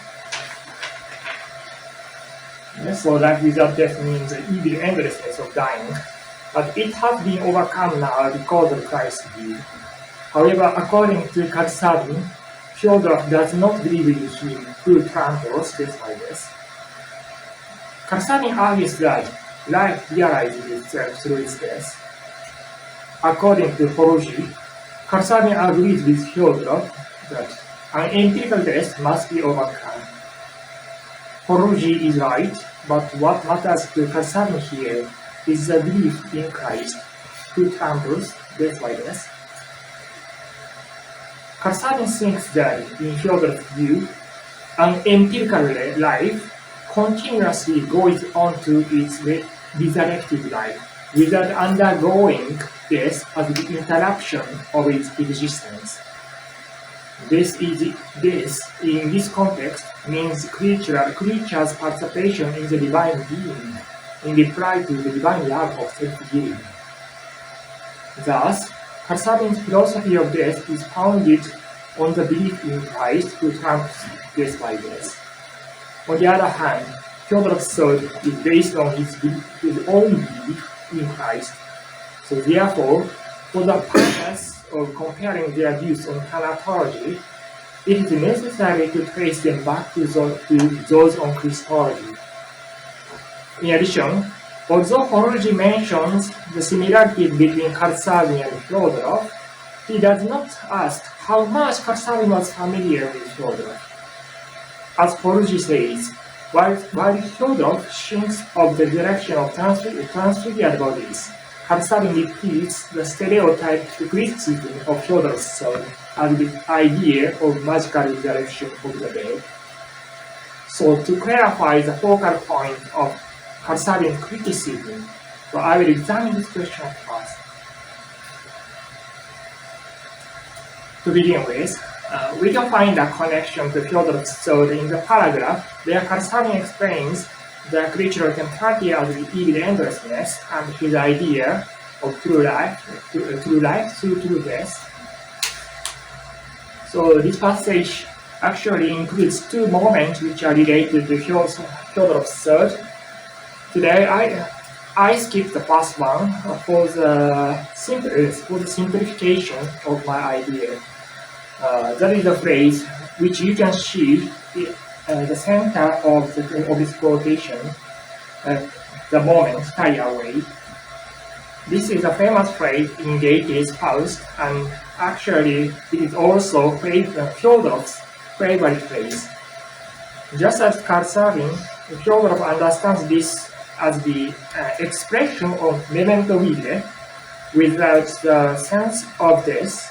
[SPEAKER 5] Yes, so life without death means the evil endlessness of dying, but it has been overcome now because of Christ's view. However, according to Karsavin, Fyodorov does not believe in him who tramples death by death. Karsavin argues that life realizes itself through its death. According to Horology, Karsavin agrees with Fyodorov that an empirical death must be overcome. Horology is right, but what matters to Karsavin here is the belief in Christ, who tramples death by death. Karsavin thinks that, in Fyodorov's view, an empirical life continuously goes on to its resurrected life, without undergoing death as the interruption of its existence. This, in this context, means creature's participation in the divine being, in reply to the divine love of self-giving. Thus, Karsavin's philosophy of death is founded on the belief in Christ who trumps death by death. On the other hand, Fyodorov's thought is based on his own belief in Christ. So therefore, for the purpose of comparing their views on thanatology, it is necessary to trace them back to those on Christology. In addition, although Horology mentions the similarities between Karsavin and Fyodorov, he does not ask how much Karsavin was familiar with Fyodorov. As Horology says, while Fyodorov thinks of the direction of transfigured bodies, Karsavin repeats the stereotyped criticism of Fyodorov's thought as the idea of magical resurrection of the dead. So to clarify the focal point of Karsavin's criticism, so I will examine this question first. To begin with, we can find a connection to Fyodorov's thought in the paragraph where Karsavin explains the creature temporality as the evil endlessness and his idea of true life through true death. So this passage actually includes two moments which are related to Fyodorov's thought. Today I skipped the first one for the simplification of my idea. That is the phrase which you can see the center of this quotation, the moment die away. This is a famous phrase in Goethe's Faust, and actually it is also Fyodorov's favorite phrase. Just as Karsavin, Fyodorov understands this as the expression of memento mori without the sense of death.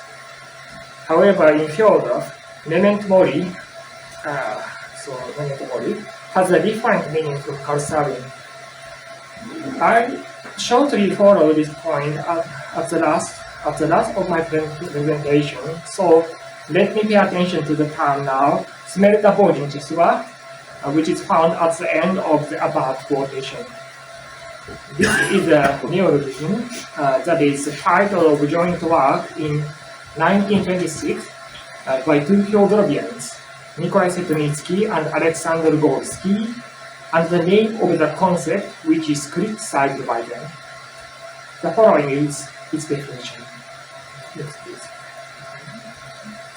[SPEAKER 5] However, in Fyodorov, memento mori has a different meaning from Karsavin. I shortly follow this point at the last of my presentation, so let me pay attention to the term now, smelta bodhinchestva, which is found at the end of the above quotation. This is a neologism that is the title of a joint work in 1926 by two Fyodorovians, Nikolai Setnitsky and Alexander Golsky, and the name of the concept which is criticized by them. The following is its definition. Next, please.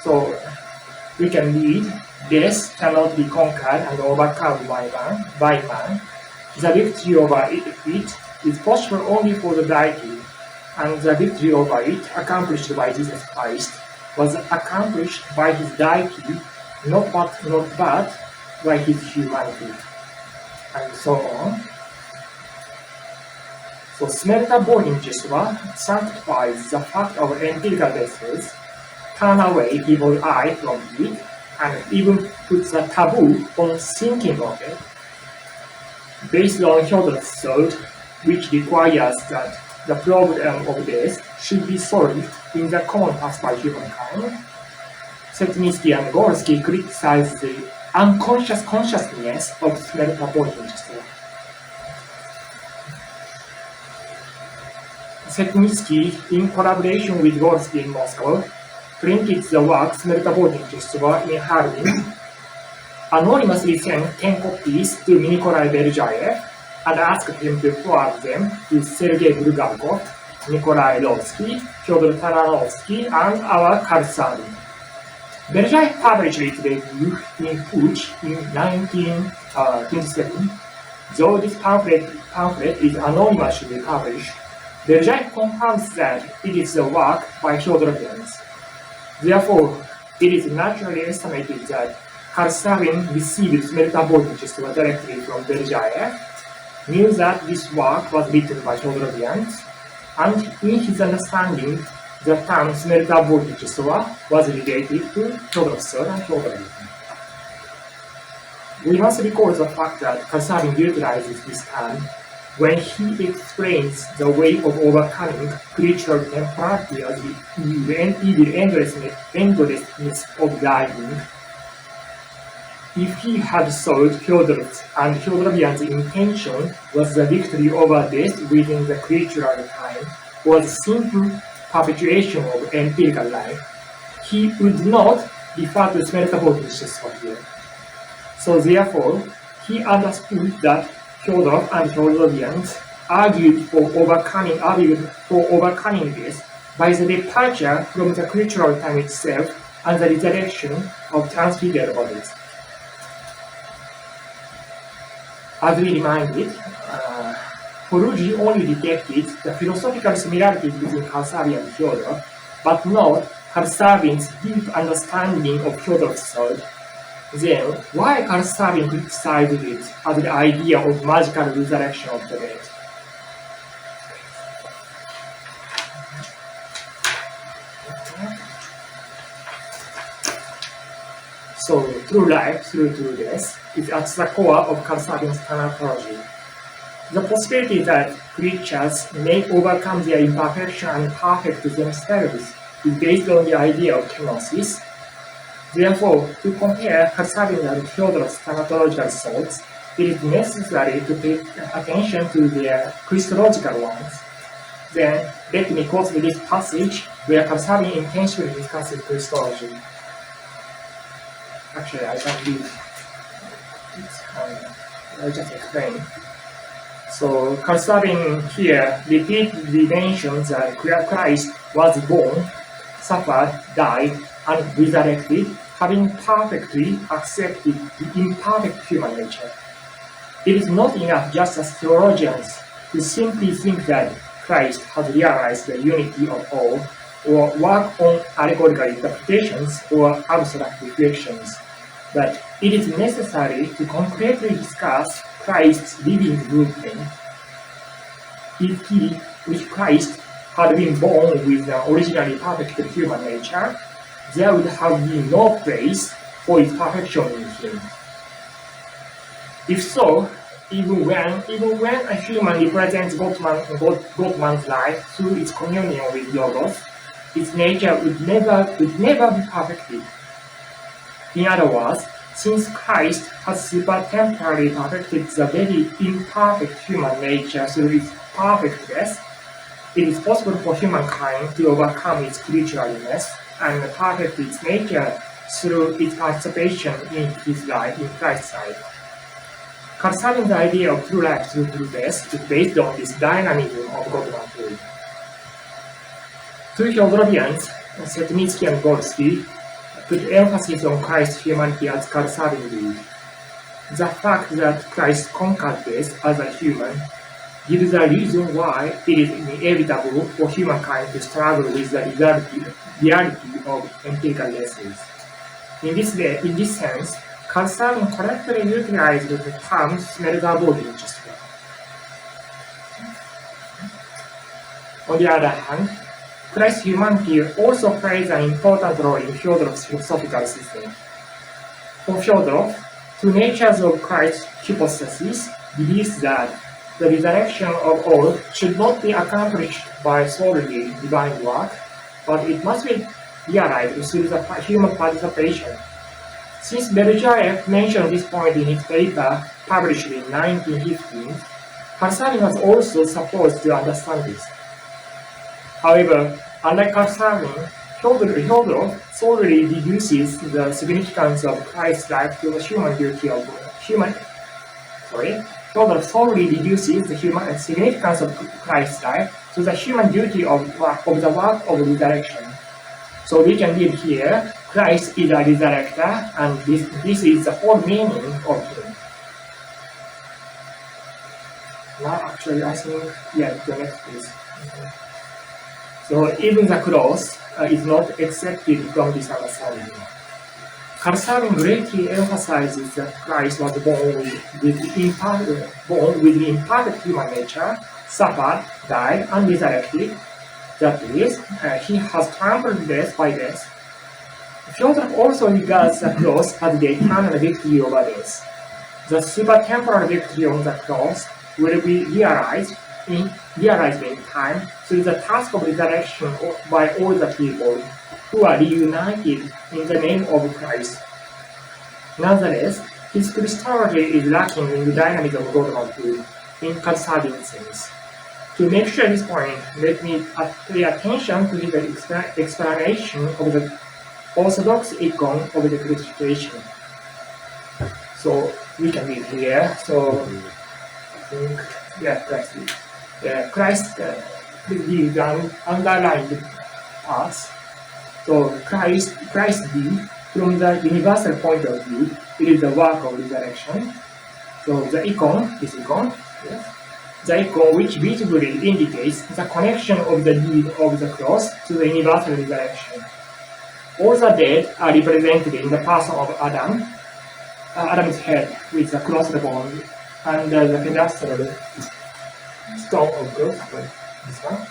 [SPEAKER 5] So we can read, death cannot be conquered and overcome by man. The victory over it is possible only for the deity, and the victory over it, accomplished by Jesus Christ, was accomplished by his deity, not but by his humanity, and so on. So smelta bodhinchestva sanctifies the fact of empirical deaths, turn away evil eye from it, and even puts a taboo on thinking of it, based on Fyodorov's thought, which requires that the problem of death should be solved in the common past by humankind. Setnitsky and Golsky criticize the unconscious consciousness of smelta bodhinchestva. Setnitsky, in collaboration with Golsky in Moscow, printed the work Smelta bodhinchestva in Harbin, anonymously sent 10 copies to Nikolai Belzhaev and asked him to forward them to Sergei Bulgakov, Nikolai Lovsky, Fyodor Taranovsky, and our Karsavin. Belzhaev published its review in Puch in 1927. Though this pamphlet is anonymously published, Belzhaev confirms that it is the work by Fyodorovians. Therefore, it is naturally estimated that Karsavin received smelta bodhinchestva directly from Belzhaev, knew that this work was written by Fyodorovians, and in his understanding, the term smelta bodhinchestva was related to Fyodorov's thought and Fyodorovism. We must recall the fact that Karsavin utilizes this term when he explains the way of overcoming creature temporality as the evil endlessness of dying. If he had thought Fyodorov's and Fyodorovian's intention was the victory over death within the creatural time, was simple perpetuation of empirical life, he would not refer to smelta bodhinchestva here. So therefore, he understood that Fyodorov and Fyodorovians argued for overcoming this by the departure from the cultural time itself and the resurrection of transfigured bodies. As we reminded, Porugi only detected the philosophical similarities between Karsavin and Fyodorov, but not Karsavin's deep understanding of Fyodorov's thought. Then, why Karsavin criticized it as the idea of magical resurrection of the dead? So, true life through true death is at the core of Karsavin's thanatology. The possibility that creatures may overcome their imperfection and perfect themselves is based on the idea of kenosis. Therefore, to compare Karsavin and Fyodorov's thanatological thoughts, it is necessary to pay attention to their Christological ones. Then, let me quote this passage where Karsavin intentionally discusses Christology. Actually, I can't read it. I'll just explain. So, Karsavin here repeatedly mentions that Christ was born, suffered, died, and resurrected, having perfectly accepted the imperfect human nature. It is not enough just as theologians to simply think that Christ has realized the unity of all, or work on allegorical interpretations or abstract reflections, but it is necessary to concretely discuss Christ's living blueprint. If Christ had been born with an originally perfect human nature, there would have been no place for its perfection in him. If so, even when a human represents Godman's life through its communion with Logos, its nature would never be perfected. In other words, since Christ has supertemporally perfected the very imperfect human nature through its perfect death, it is possible for humankind to overcome its creaturalness and perfect its nature through its participation in his life in Christ's life. Karsavin's idea of true life through true death is based on this dynamism of God-manhood. Two Fyodorovians, Setnitsky and Gorsky, put emphasis on Christ's humanity as Karsavin did. The fact that Christ conquered death as a human gives a reason why it is inevitable for humankind to struggle with the reality of empirical lessons. In this sense, Karsavin correctly utilized the term smell the body just well. On the other hand, Christ's humanity also plays an important role in Fyodorov's philosophical system. For Fyodorov, two natures of Christ's hypostasis believes that the resurrection of all should not be accomplished by solely divine work, but it must be realized through the human participation. Since Bergyaev mentioned this point in his paper published in 1915, Karsavin was also supposed to understand this. However, unlike Karsavin, Fyodorov solely reduces the significance of Christ's life to the Fyodorov solely reduces the significance of Christ's life to the human duty of the work of resurrection. So we can read here, Christ is a resurrector, and this is the whole meaning of him. Now, actually, I think, the next please. So even the cross is not accepted from this understanding. Karsavin greatly emphasizes that Christ was born with the imperfect human nature, suffered, died, and resurrected. That is, he has trampled death by death. Fyodorov also regards the cross as the eternal victory over death. The supertemporal victory on the cross will be realized in time through the task of resurrection by all the people who are reunited in the name of Christ. Nonetheless, his Christology is lacking in the dynamism of God-manhood in Karsavin's sense. To make sure this point, let me pay attention to his explanation of the orthodox icon of the crucifixion. So we can read here. So I think, yeah, Christ did. Christ did underlined parts. So Christ did, from the universal point of view, it is the work of resurrection. So the icon, this icon, yes, the icon which visibly indicates the connection of the deed of the cross to the universal resurrection. All the dead are represented in the person of Adam, Adam's head with the crossbone and the pedestal stone of cross, this one,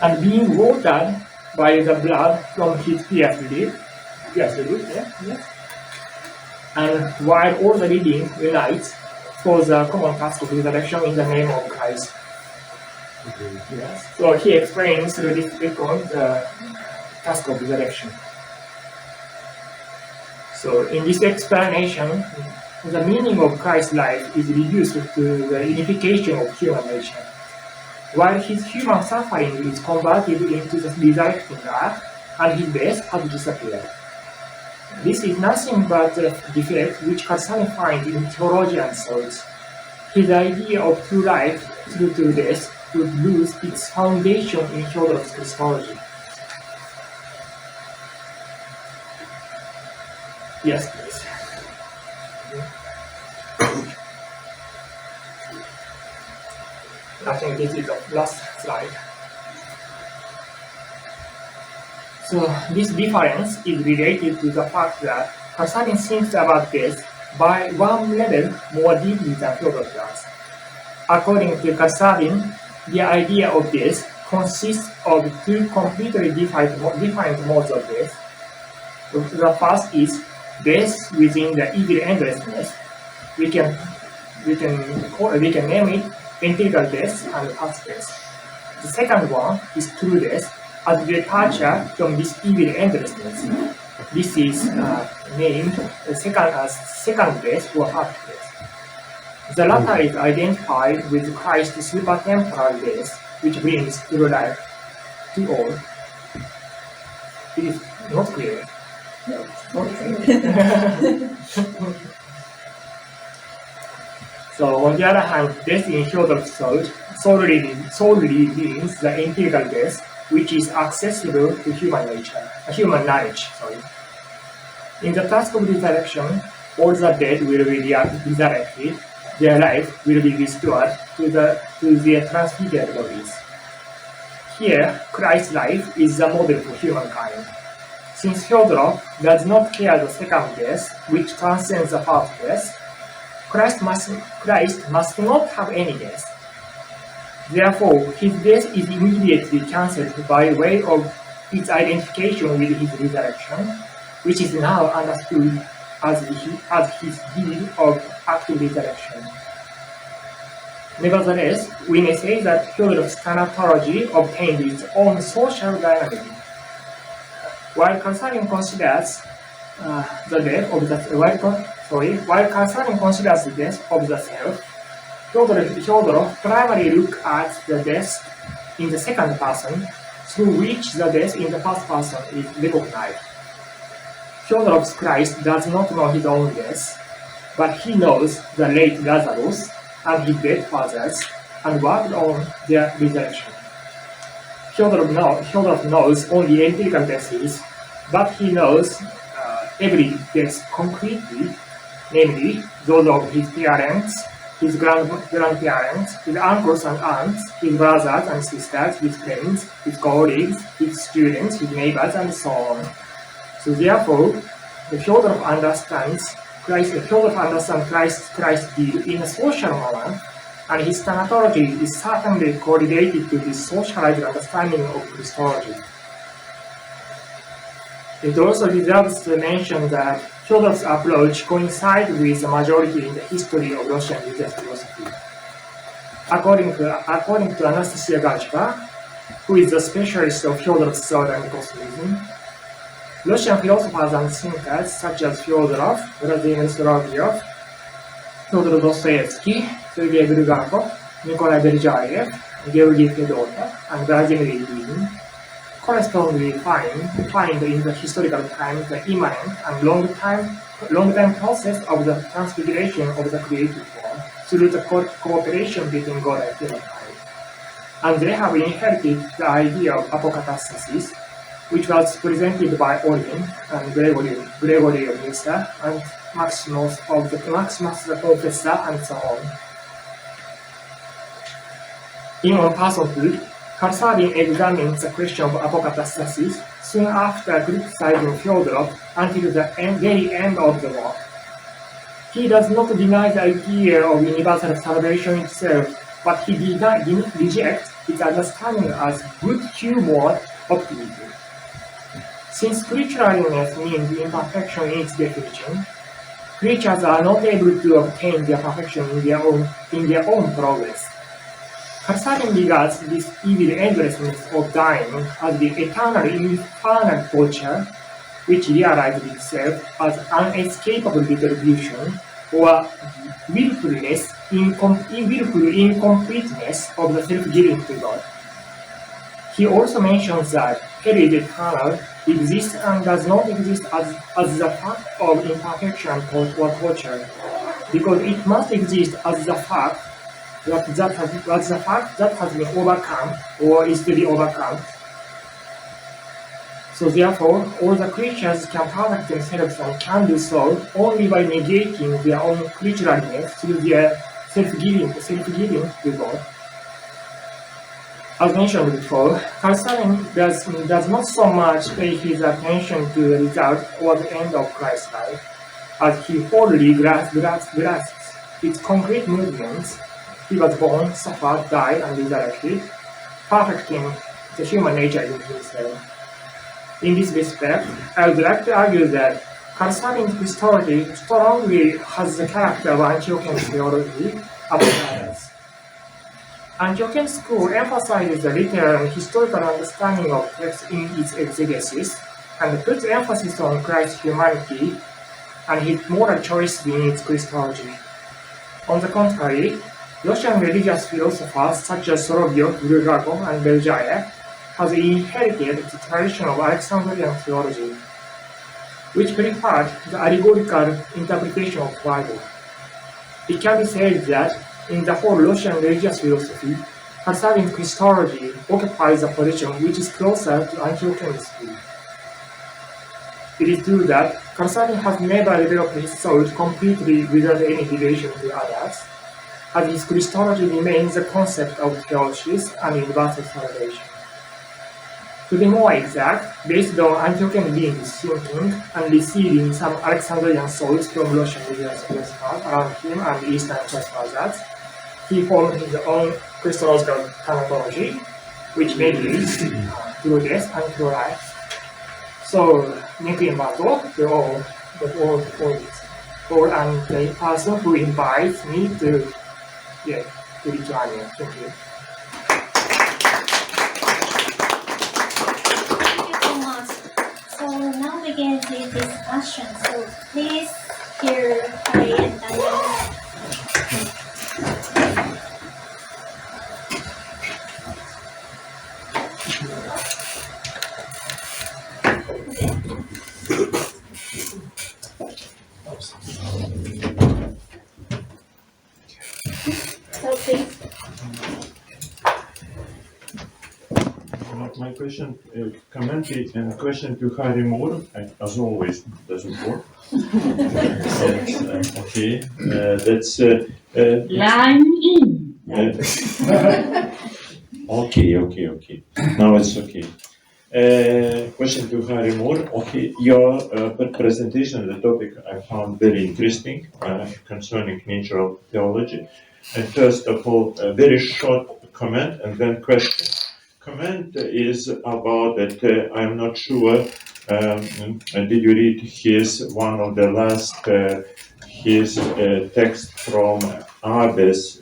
[SPEAKER 5] and being watered by the blood from his pierced rib, and while all the living unites for the common task of resurrection in the name of Christ. Yes. So he explains through this icon the task of resurrection. So in this explanation, the meaning of Christ's life is reduced to the unification of human nature, while his human suffering is converted into the resurrecting life, and his death has disappeared. This is nothing but a defect which Karsavin finds in theologian thoughts. His idea of true life through true death would lose its foundation in Orthodox Christology. Yes, please. I think this is the last slide. So this difference is related to the fact that Karsavin thinks about death by one level more deeply than Theodore does. According to Karsavin, the idea of death consists of two completely different modes of death. The first is death within the evil endlessness. We can name it empirical death and past death. The second one is true death, as departure from this evil endlessness. This is named second death or half death. The latter is identified with Christ's supertemporal death, which brings true life to all. It is not clear.
[SPEAKER 3] No.
[SPEAKER 5] Okay. So on the other hand, death in Orthodox thought solely means the empirical death, which is accessible to human knowledge. In the task of resurrection, all the dead will be resurrected, their life will be restored to their transfigured bodies. Here, Christ's life is the model for humankind. Since Theodore does not care the second death, which transcends the first death, Christ must not have any death. Therefore, his death is immediately cancelled by way of its identification with his resurrection, which is now understood as his deed of active resurrection. Nevertheless, we may say that Theodore's thanatology obtained its own social dynamism. While Karsavin considers the death of the self, Theodore primarily looks at the death in the second person, through which the death in the first person is recognized. Theodore's Christ does not know his own death, but he knows the late Lazarus and his dead fathers, and worked on their resurrection. Theodore knows only empirical deaths, but he knows every death concretely, namely those of his parents, his grandparents, his uncles and aunts, his brothers and sisters, his friends, his colleagues, his students, his neighbors, and so on. So therefore, Theodore understands Christ's deed in a social manner, and his thanatology is certainly correlated to this socialized understanding of Christology. It also deserves to mention that Theodore's approach coincides with the majority in the history of Russian religious philosophy. According to Anastasia Galcheva, who is a specialist of Theodore's thought and Cosmology, Russian philosophers and thinkers such as Fyodorov, Vladimir Solovyov, Fyodor Dostoevsky, Sergei Bulgakov, Nikolai Bergyaev, Georgy Fedotov, and Vladimir Ilyin correspondingly find in the historical time the immanent and long-time process of the transfiguration of the created world through the cooperation between God and humankind. And they have inherited the idea of apokatastasis, which was presented by Origen and Gregory of Nyssa and Maximus the Confessor, and so on. In On Personhood, Karsavin examines the question of apokatastasis soon after criticizing Fyodorov until the very end of the work. He does not deny the idea of universal salvation itself, but he rejects its understanding as good humor optimism. Since spiritualness means imperfection in its definition, creatures are not able to obtain their perfection in their own progress. Karsavin regards this evil endlessness of dying as the eternal infernal torture, which realizes itself as unescapable retribution or willful incompleteness of the self-giving to God. He also mentions that hell is eternal, exists and does not exist as the fact of imperfection or torture, because it must exist as the fact that has been overcome or is to be overcome. So therefore, all the creatures can perfect themselves and can do so only by negating their own creaturalness through their self-giving to God. As mentioned before, Karsavin does not so much pay his attention to the result or the end of Christ's life, as he wholly grasps its concrete movements. He was born, suffered, died, and resurrected, perfecting the human nature in himself. In this respect, I would like to argue that Karsavin's Christology strongly has the character of Antiochian theology among others. Antiochian school emphasizes the literal and historical understanding of text in its exegesis and puts emphasis on Christ's humanity and his moral choices in its Christology. On the contrary, Russian religious philosophers such as Solovyov, Bulgakov, and Beljayev has inherited the tradition of Alexandrian theology, which preferred the allegorical interpretation of the Bible. It can be said that in the whole Russian religious philosophy, Karsavin's Christology occupies a position which is closer to Antiochian school. It is true that Karsavin has never developed his thought completely without any relation to others, as his Christology remains the concept of theologies and universal salvation. To be more exact, based on Antiochian beings thinking and receiving some Alexandrian thoughts from Russian religious philosophers around him and Eastern church fathers, he formed his own Christological canon, which may be through death and through life. So, Nicky and Bato, and the person who invites me to Lithuania. Thank you.
[SPEAKER 1] Thank you so much. So now begins the discussion. So please hear Harry and Daniel. So please.
[SPEAKER 6] My question, commented and question to Harry Moore, as always, doesn't work. Okay, that's.
[SPEAKER 3] Line in.
[SPEAKER 6] Okay. Now it's okay. Question to Harry Moore. Okay, your presentation, the topic I found very interesting concerning natural theology. And first of all, a very short comment and then question. Comment is about that I'm not sure. Did you read one of the last his text from Abbes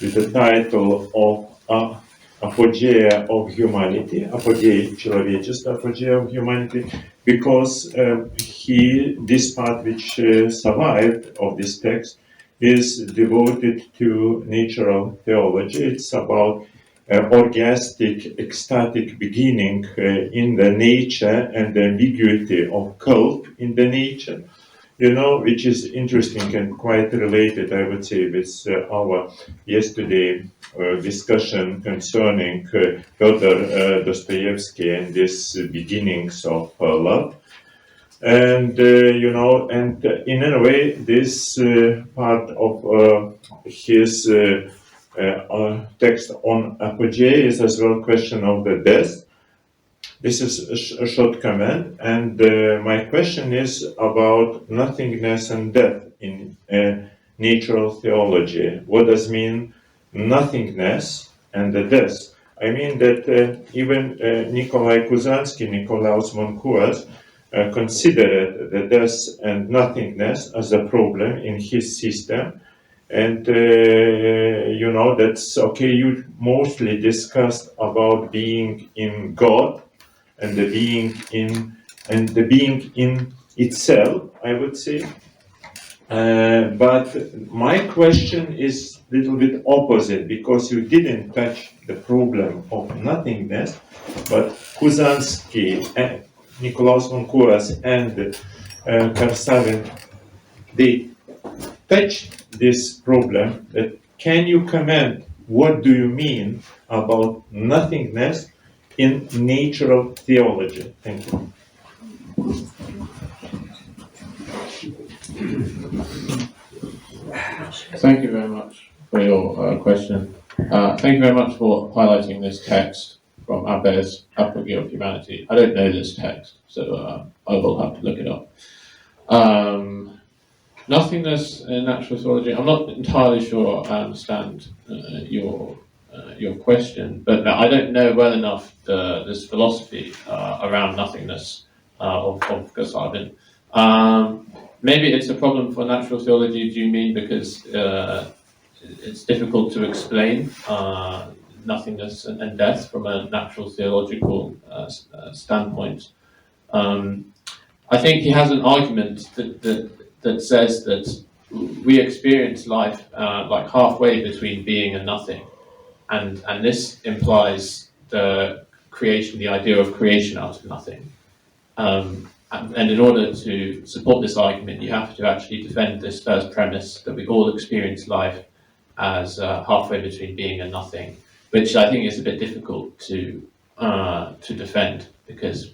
[SPEAKER 6] with the title of Apogea of Humanity, Apogea человечества, Apogea of Humanity, because this part which survived of this text is devoted to natural theology. It's about orgastic, ecstatic beginning in the nature and the ambiguity of cult in the nature, which is interesting and quite related, I would say, with our yesterday discussion concerning Fyodor Dostoevsky and these beginnings of love. And, and in a way, this part of his text on apogee is as well a question of the death. This is a short comment, and my question is about nothingness and death in natural theology. What does mean nothingness and the death? I mean that even Nikolai Kuzansky, Nikolaus Monkuas, considered the death and nothingness as a problem in his system. And that's okay. You mostly discussed about being in God and the being in itself, I would say. But my question is a little bit opposite, because you didn't touch the problem of nothingness, but Kuzansky, Nikolaus Monkuras, and Karsavin, they touched this problem. That can you comment what do you mean about nothingness in natural theology? Thank you.
[SPEAKER 2] Thank you very much for your question. Thank you very much for highlighting this text from Abbe's Apology of Humanity. I don't know this text, so I will have to look it up. Nothingness in natural theology. I'm not entirely sure I understand your question, but I don't know well enough this philosophy around nothingness of Karsavin. Maybe it's a problem for natural theology. Do you mean because it's difficult to explain nothingness and death from a natural theological standpoint? I think he has an argument that says that we experience life like halfway between being and nothing, and this implies the idea of creation out of nothing. And in order to support this argument, you have to actually defend this first premise that we all experience life as halfway between being and nothing, which I think is a bit difficult to defend, because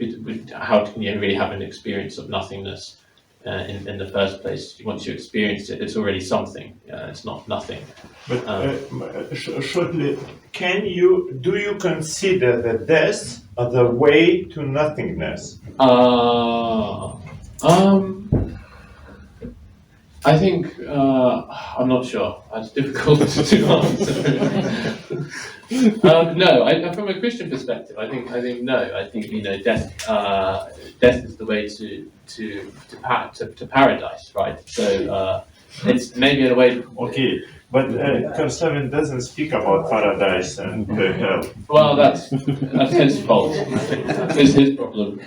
[SPEAKER 2] how can you really have an experience of nothingness in the first place? Once you experience it, it's already something. It's not nothing.
[SPEAKER 6] But shortly, do you consider the death as a way to nothingness?
[SPEAKER 2] I think I'm not sure. It's difficult to answer. No, from a Christian perspective, I think no. I think death is the way to paradise, right? So it's maybe in a way.
[SPEAKER 6] Okay, but Karsavin doesn't speak about paradise and hell.
[SPEAKER 2] Well, that's his fault. It's his problem.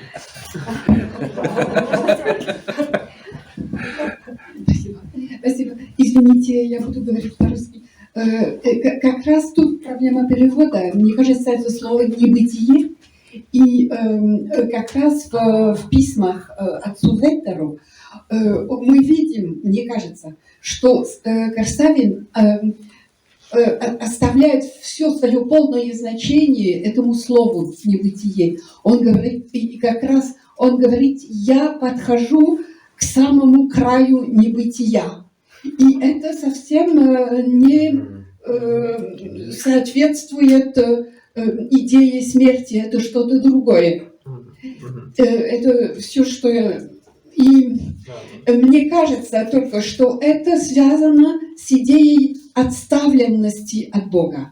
[SPEAKER 3] Спасибо. Извините, я буду говорить по-русски. Как раз тут проблема перевода. Мне кажется, это слово «небытие». И как раз в письмах отцу Веттеру мы видим, мне кажется, что Карсавин оставляет все свое полное значение этому слову «небытие». Он говорит, и как раз он говорит: «Я подхожу к самому краю небытия». И это совсем не соответствует идее смерти, это что-то другое. Это все, что я... И мне кажется только, что это связано с идеей отставленности от Бога.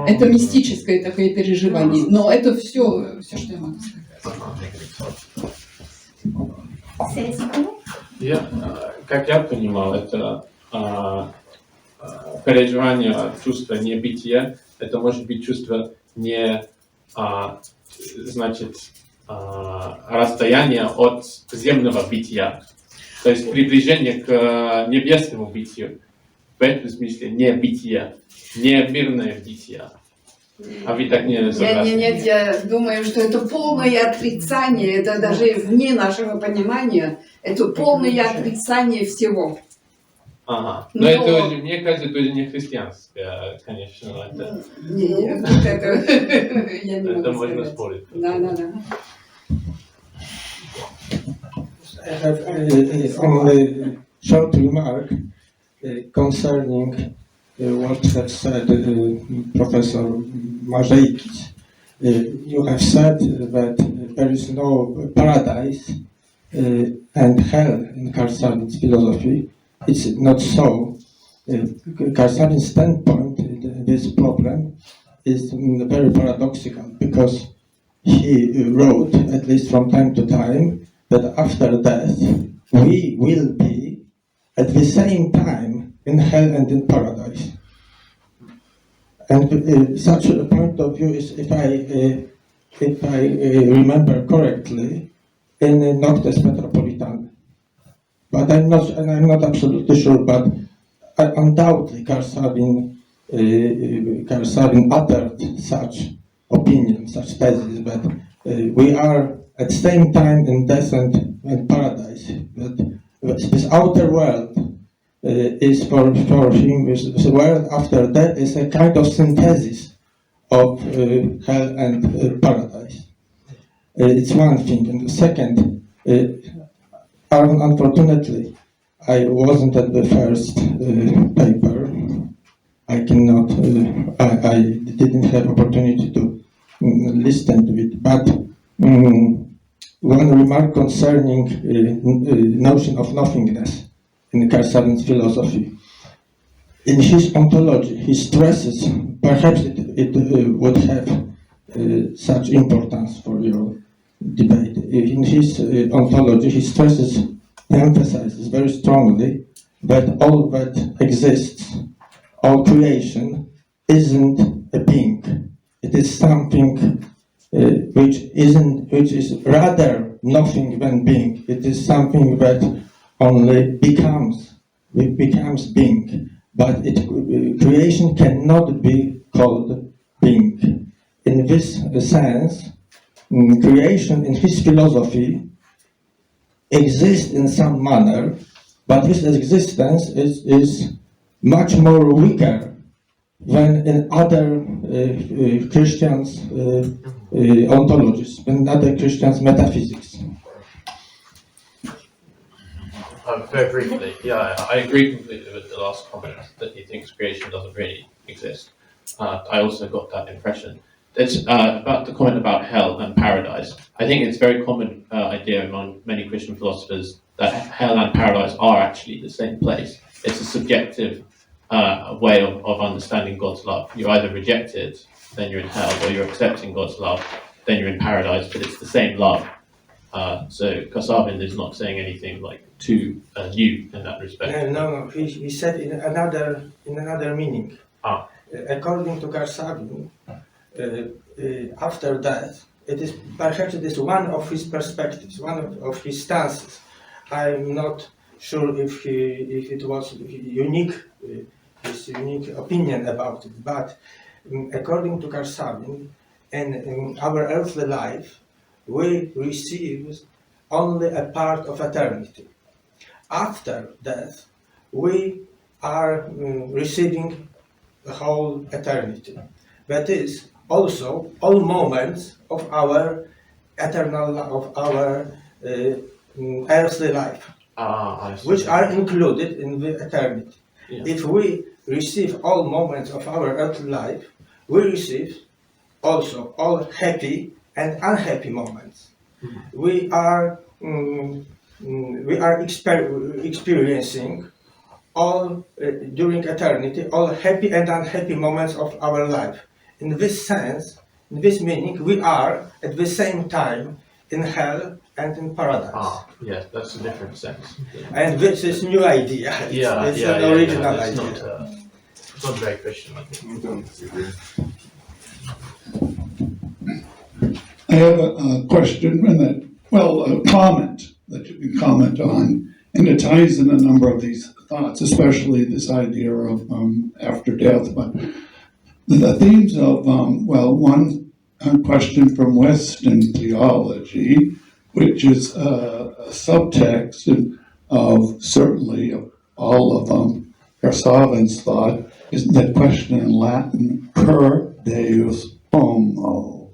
[SPEAKER 3] Это мистическое такое переживание, но это все, что я могу сказать.
[SPEAKER 2] Как я понимал, это переживание чувства небытия. Это может быть чувство не, расстояние от земного бытия, то есть приближение к небесному бытию. В этом смысле не бытие, не мирное бытие. А вы так не согласны?
[SPEAKER 3] Нет, я думаю, что это полное отрицание, это даже вне нашего понимания, это полное отрицание всего.
[SPEAKER 2] Ага.
[SPEAKER 3] Но-
[SPEAKER 2] Но это уже, мне кажется, это уже не христианское, конечно. Это,
[SPEAKER 3] Не, вот это я не
[SPEAKER 2] это
[SPEAKER 3] могу
[SPEAKER 2] можно
[SPEAKER 3] сказать.
[SPEAKER 2] спорить.
[SPEAKER 3] Да.
[SPEAKER 7] I have only short remark concerning what have said Professor Marzejkic. You have said that there is no paradise and hell in Karsavin's philosophy. It's not so. Karsavin's standpoint in this problem is very paradoxical because he wrote, at least from time to time, that after death we will be at the same time in hell and in paradise. And such a point of view is, if I remember correctly, in Noctes Metropolitan. But I'm not absolutely sure. But undoubtedly, Karsavin uttered such opinion, such thesis that we are at the same time in death and paradise. That this outer world is for him, the world after death is a kind of synthesis of hell and paradise. It's one thing. And the second, unfortunately, I wasn't at the first paper. I cannot, I didn't have opportunity to listen to it. But one remark concerning notion of nothingness in Karsavin's philosophy. In his ontology, he stresses, perhaps it would have such importance for your debate. In his ontology, he stresses, emphasizes very strongly that all that exists, all creation, isn't a being. It is something which is rather nothing than being. It is something that only becomes being. But creation cannot be called being. In this sense, creation in his philosophy exists in some manner, but this existence is much more weaker than in other Christians' ontologies, than other Christians' metaphysics.
[SPEAKER 2] Very briefly, yeah, I agree completely with the last comment that he thinks creation doesn't really exist. I also got that impression. It's about the comment about hell and paradise. I think it's a very common idea among many Christian philosophers that hell and paradise are actually the same place. It's a subjective way of understanding God's love. You're either rejected, then you're in hell, or you're accepting God's love, then you're in paradise, but it's the same love. So Karsavin is not saying anything like too new in that respect.
[SPEAKER 7] No. He said in another meaning. According to Karsavin, after death, perhaps it is one of his perspectives, one of his stances. I'm not sure if it was unique, his unique opinion about it. But according to Karsavin, in our earthly life, we receive only a part of eternity. After death, we are receiving the whole eternity. That is also all moments of our eternal, of our earthly life, which are included in the eternity.
[SPEAKER 2] Yeah.
[SPEAKER 7] If we receive all moments of our earthly life, we receive also all happy and unhappy moments.
[SPEAKER 2] Mm-hmm.
[SPEAKER 7] We are experiencing all during eternity, all happy and unhappy moments of our life. In this sense, in this meaning, we are at the same time in hell and in paradise.
[SPEAKER 2] Yes, that's a different sense.
[SPEAKER 7] And this is new idea. It's an original
[SPEAKER 2] it's
[SPEAKER 7] idea.
[SPEAKER 2] It's not very Christian, I think.
[SPEAKER 8] I have a question and a comment that you can comment on, and it ties in a number of these thoughts, especially this idea of after death. But the themes of, one question from Western theology, which is a subtext of certainly all of Karsavin's thought, is that question in Latin, per Deus homo.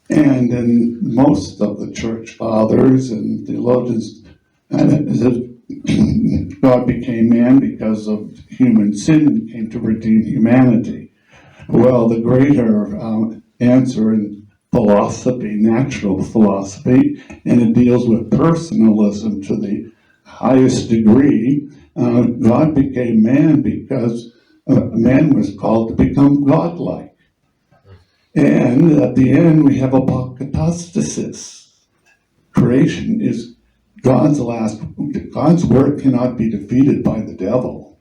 [SPEAKER 8] And in most of the church fathers and theologians, God became man because of human sin and came to redeem humanity. Well, the greater answer in philosophy, natural philosophy, and it deals with personalism to the highest degree. God became man because man was called to become godlike. And at the end, we have apokatastasis. Creation is God's word cannot be defeated by the devil.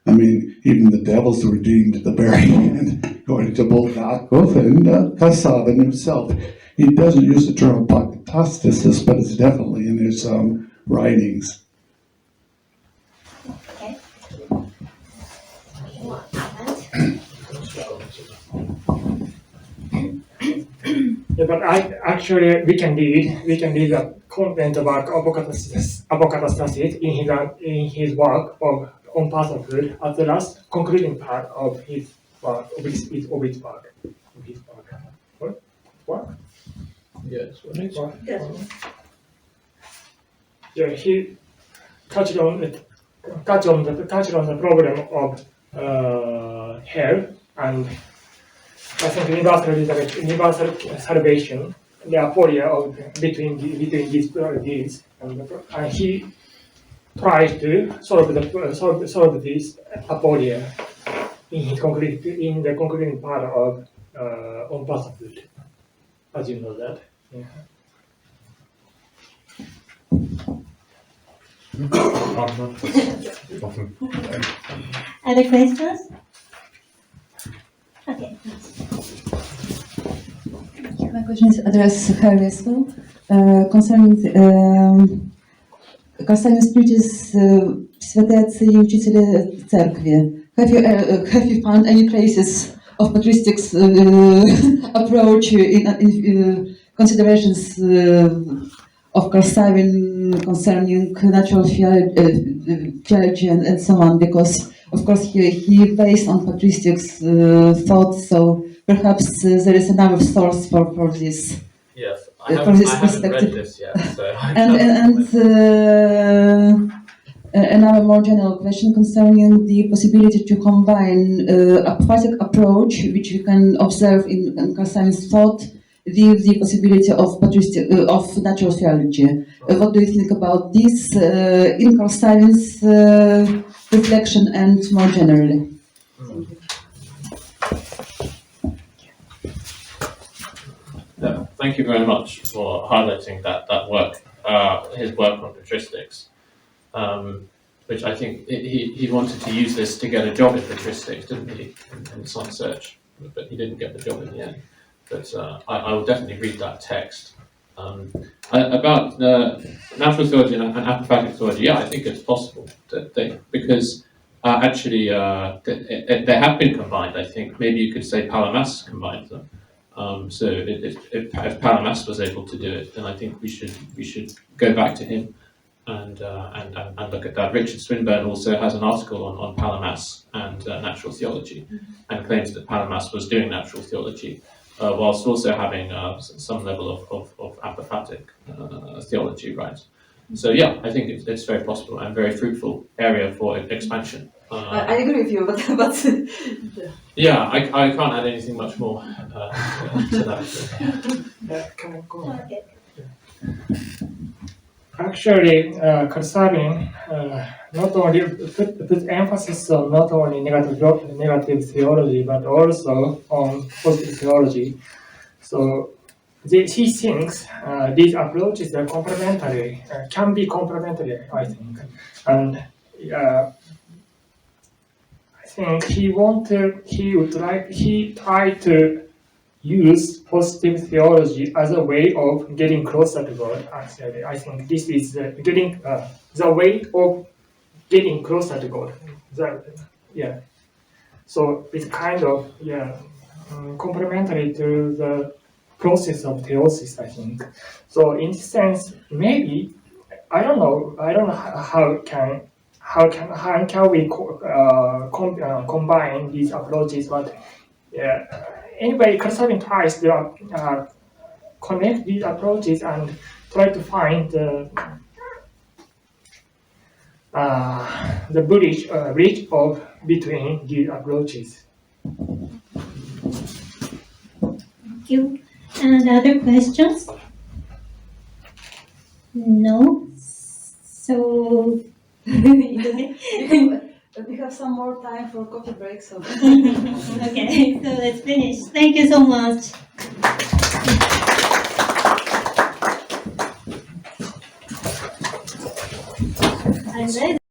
[SPEAKER 8] I mean, even the devil's redeemed at the very end, according to Bulgakov and Karsavin himself. He doesn't use the term apokatastasis, but it's definitely in his writings.
[SPEAKER 1] Okay.
[SPEAKER 5] Yeah, but we can read the content about apokatastasis in his work on personhood at the last concluding part of his work, of his work. What?
[SPEAKER 2] Yes.
[SPEAKER 5] Yeah, he touched on the problem of hell and I think universal salvation, the aporia of between these deeds, and he tried to solve this aporia in the concluding part of on personhood, as you know that. Yeah.
[SPEAKER 1] Other questions? Okay.
[SPEAKER 9] My question is addressed her as well, concerning Karsavin's preaches Святые Отцы и Учители Церкви. Have you found any traces of patristics approach in considerations of Karsavin concerning natural theology and so on? Because of course he based on patristics thought, so perhaps there is another source for this.
[SPEAKER 2] Yes,
[SPEAKER 9] From this
[SPEAKER 2] I haven't
[SPEAKER 9] perspective.
[SPEAKER 2] read this yet, so I
[SPEAKER 9] And another more general question concerning the possibility to combine apophatic approach, which you can observe in Karsavin's thought, with the possibility of of natural theology. What do you think about this in Karsavin's reflection and more generally?
[SPEAKER 2] Yeah, thank you very much for highlighting that work, his work on patristics, which I think he wanted to use this to get a job in patristics, didn't he, in some search, but he didn't get the job in the end. But I will definitely read that text. About natural theology and apophatic theology, yeah, I think it's possible to think, because actually they have been combined, I think. Maybe you could say Palamas combined them. So if Palamas was able to do it, then I think we should go back to him and look at that. Richard Swinburne also has an article on Palamas and natural theology, and claims that Palamas was doing natural theology whilst also having some level of apophatic theology, right? So yeah, I think it's very possible and very fruitful area for expansion.
[SPEAKER 9] I agree with you, but
[SPEAKER 2] yeah, I can't add anything much more to that.
[SPEAKER 5] Can I go on?
[SPEAKER 1] Okay.
[SPEAKER 5] Actually, Karsavin not only put emphasis on not only negative theology but also on positive theology. So he thinks these approaches are complementary, can be complementary, I think, and I think he tried to use positive theology as a way of getting closer to God. Actually, I think this is the way of getting closer to God. Yeah. So it's kind of complementary to the process of theosis, I think. So in this sense, maybe I don't know how can we combine these approaches, but anyway, Karsavin tries to connect these approaches and try to find the bridge of between these approaches.
[SPEAKER 1] Thank you. And other questions? No. So
[SPEAKER 9] We have some more time for coffee break, so.
[SPEAKER 1] okay, so let's finish. Thank you so much. I'm ready.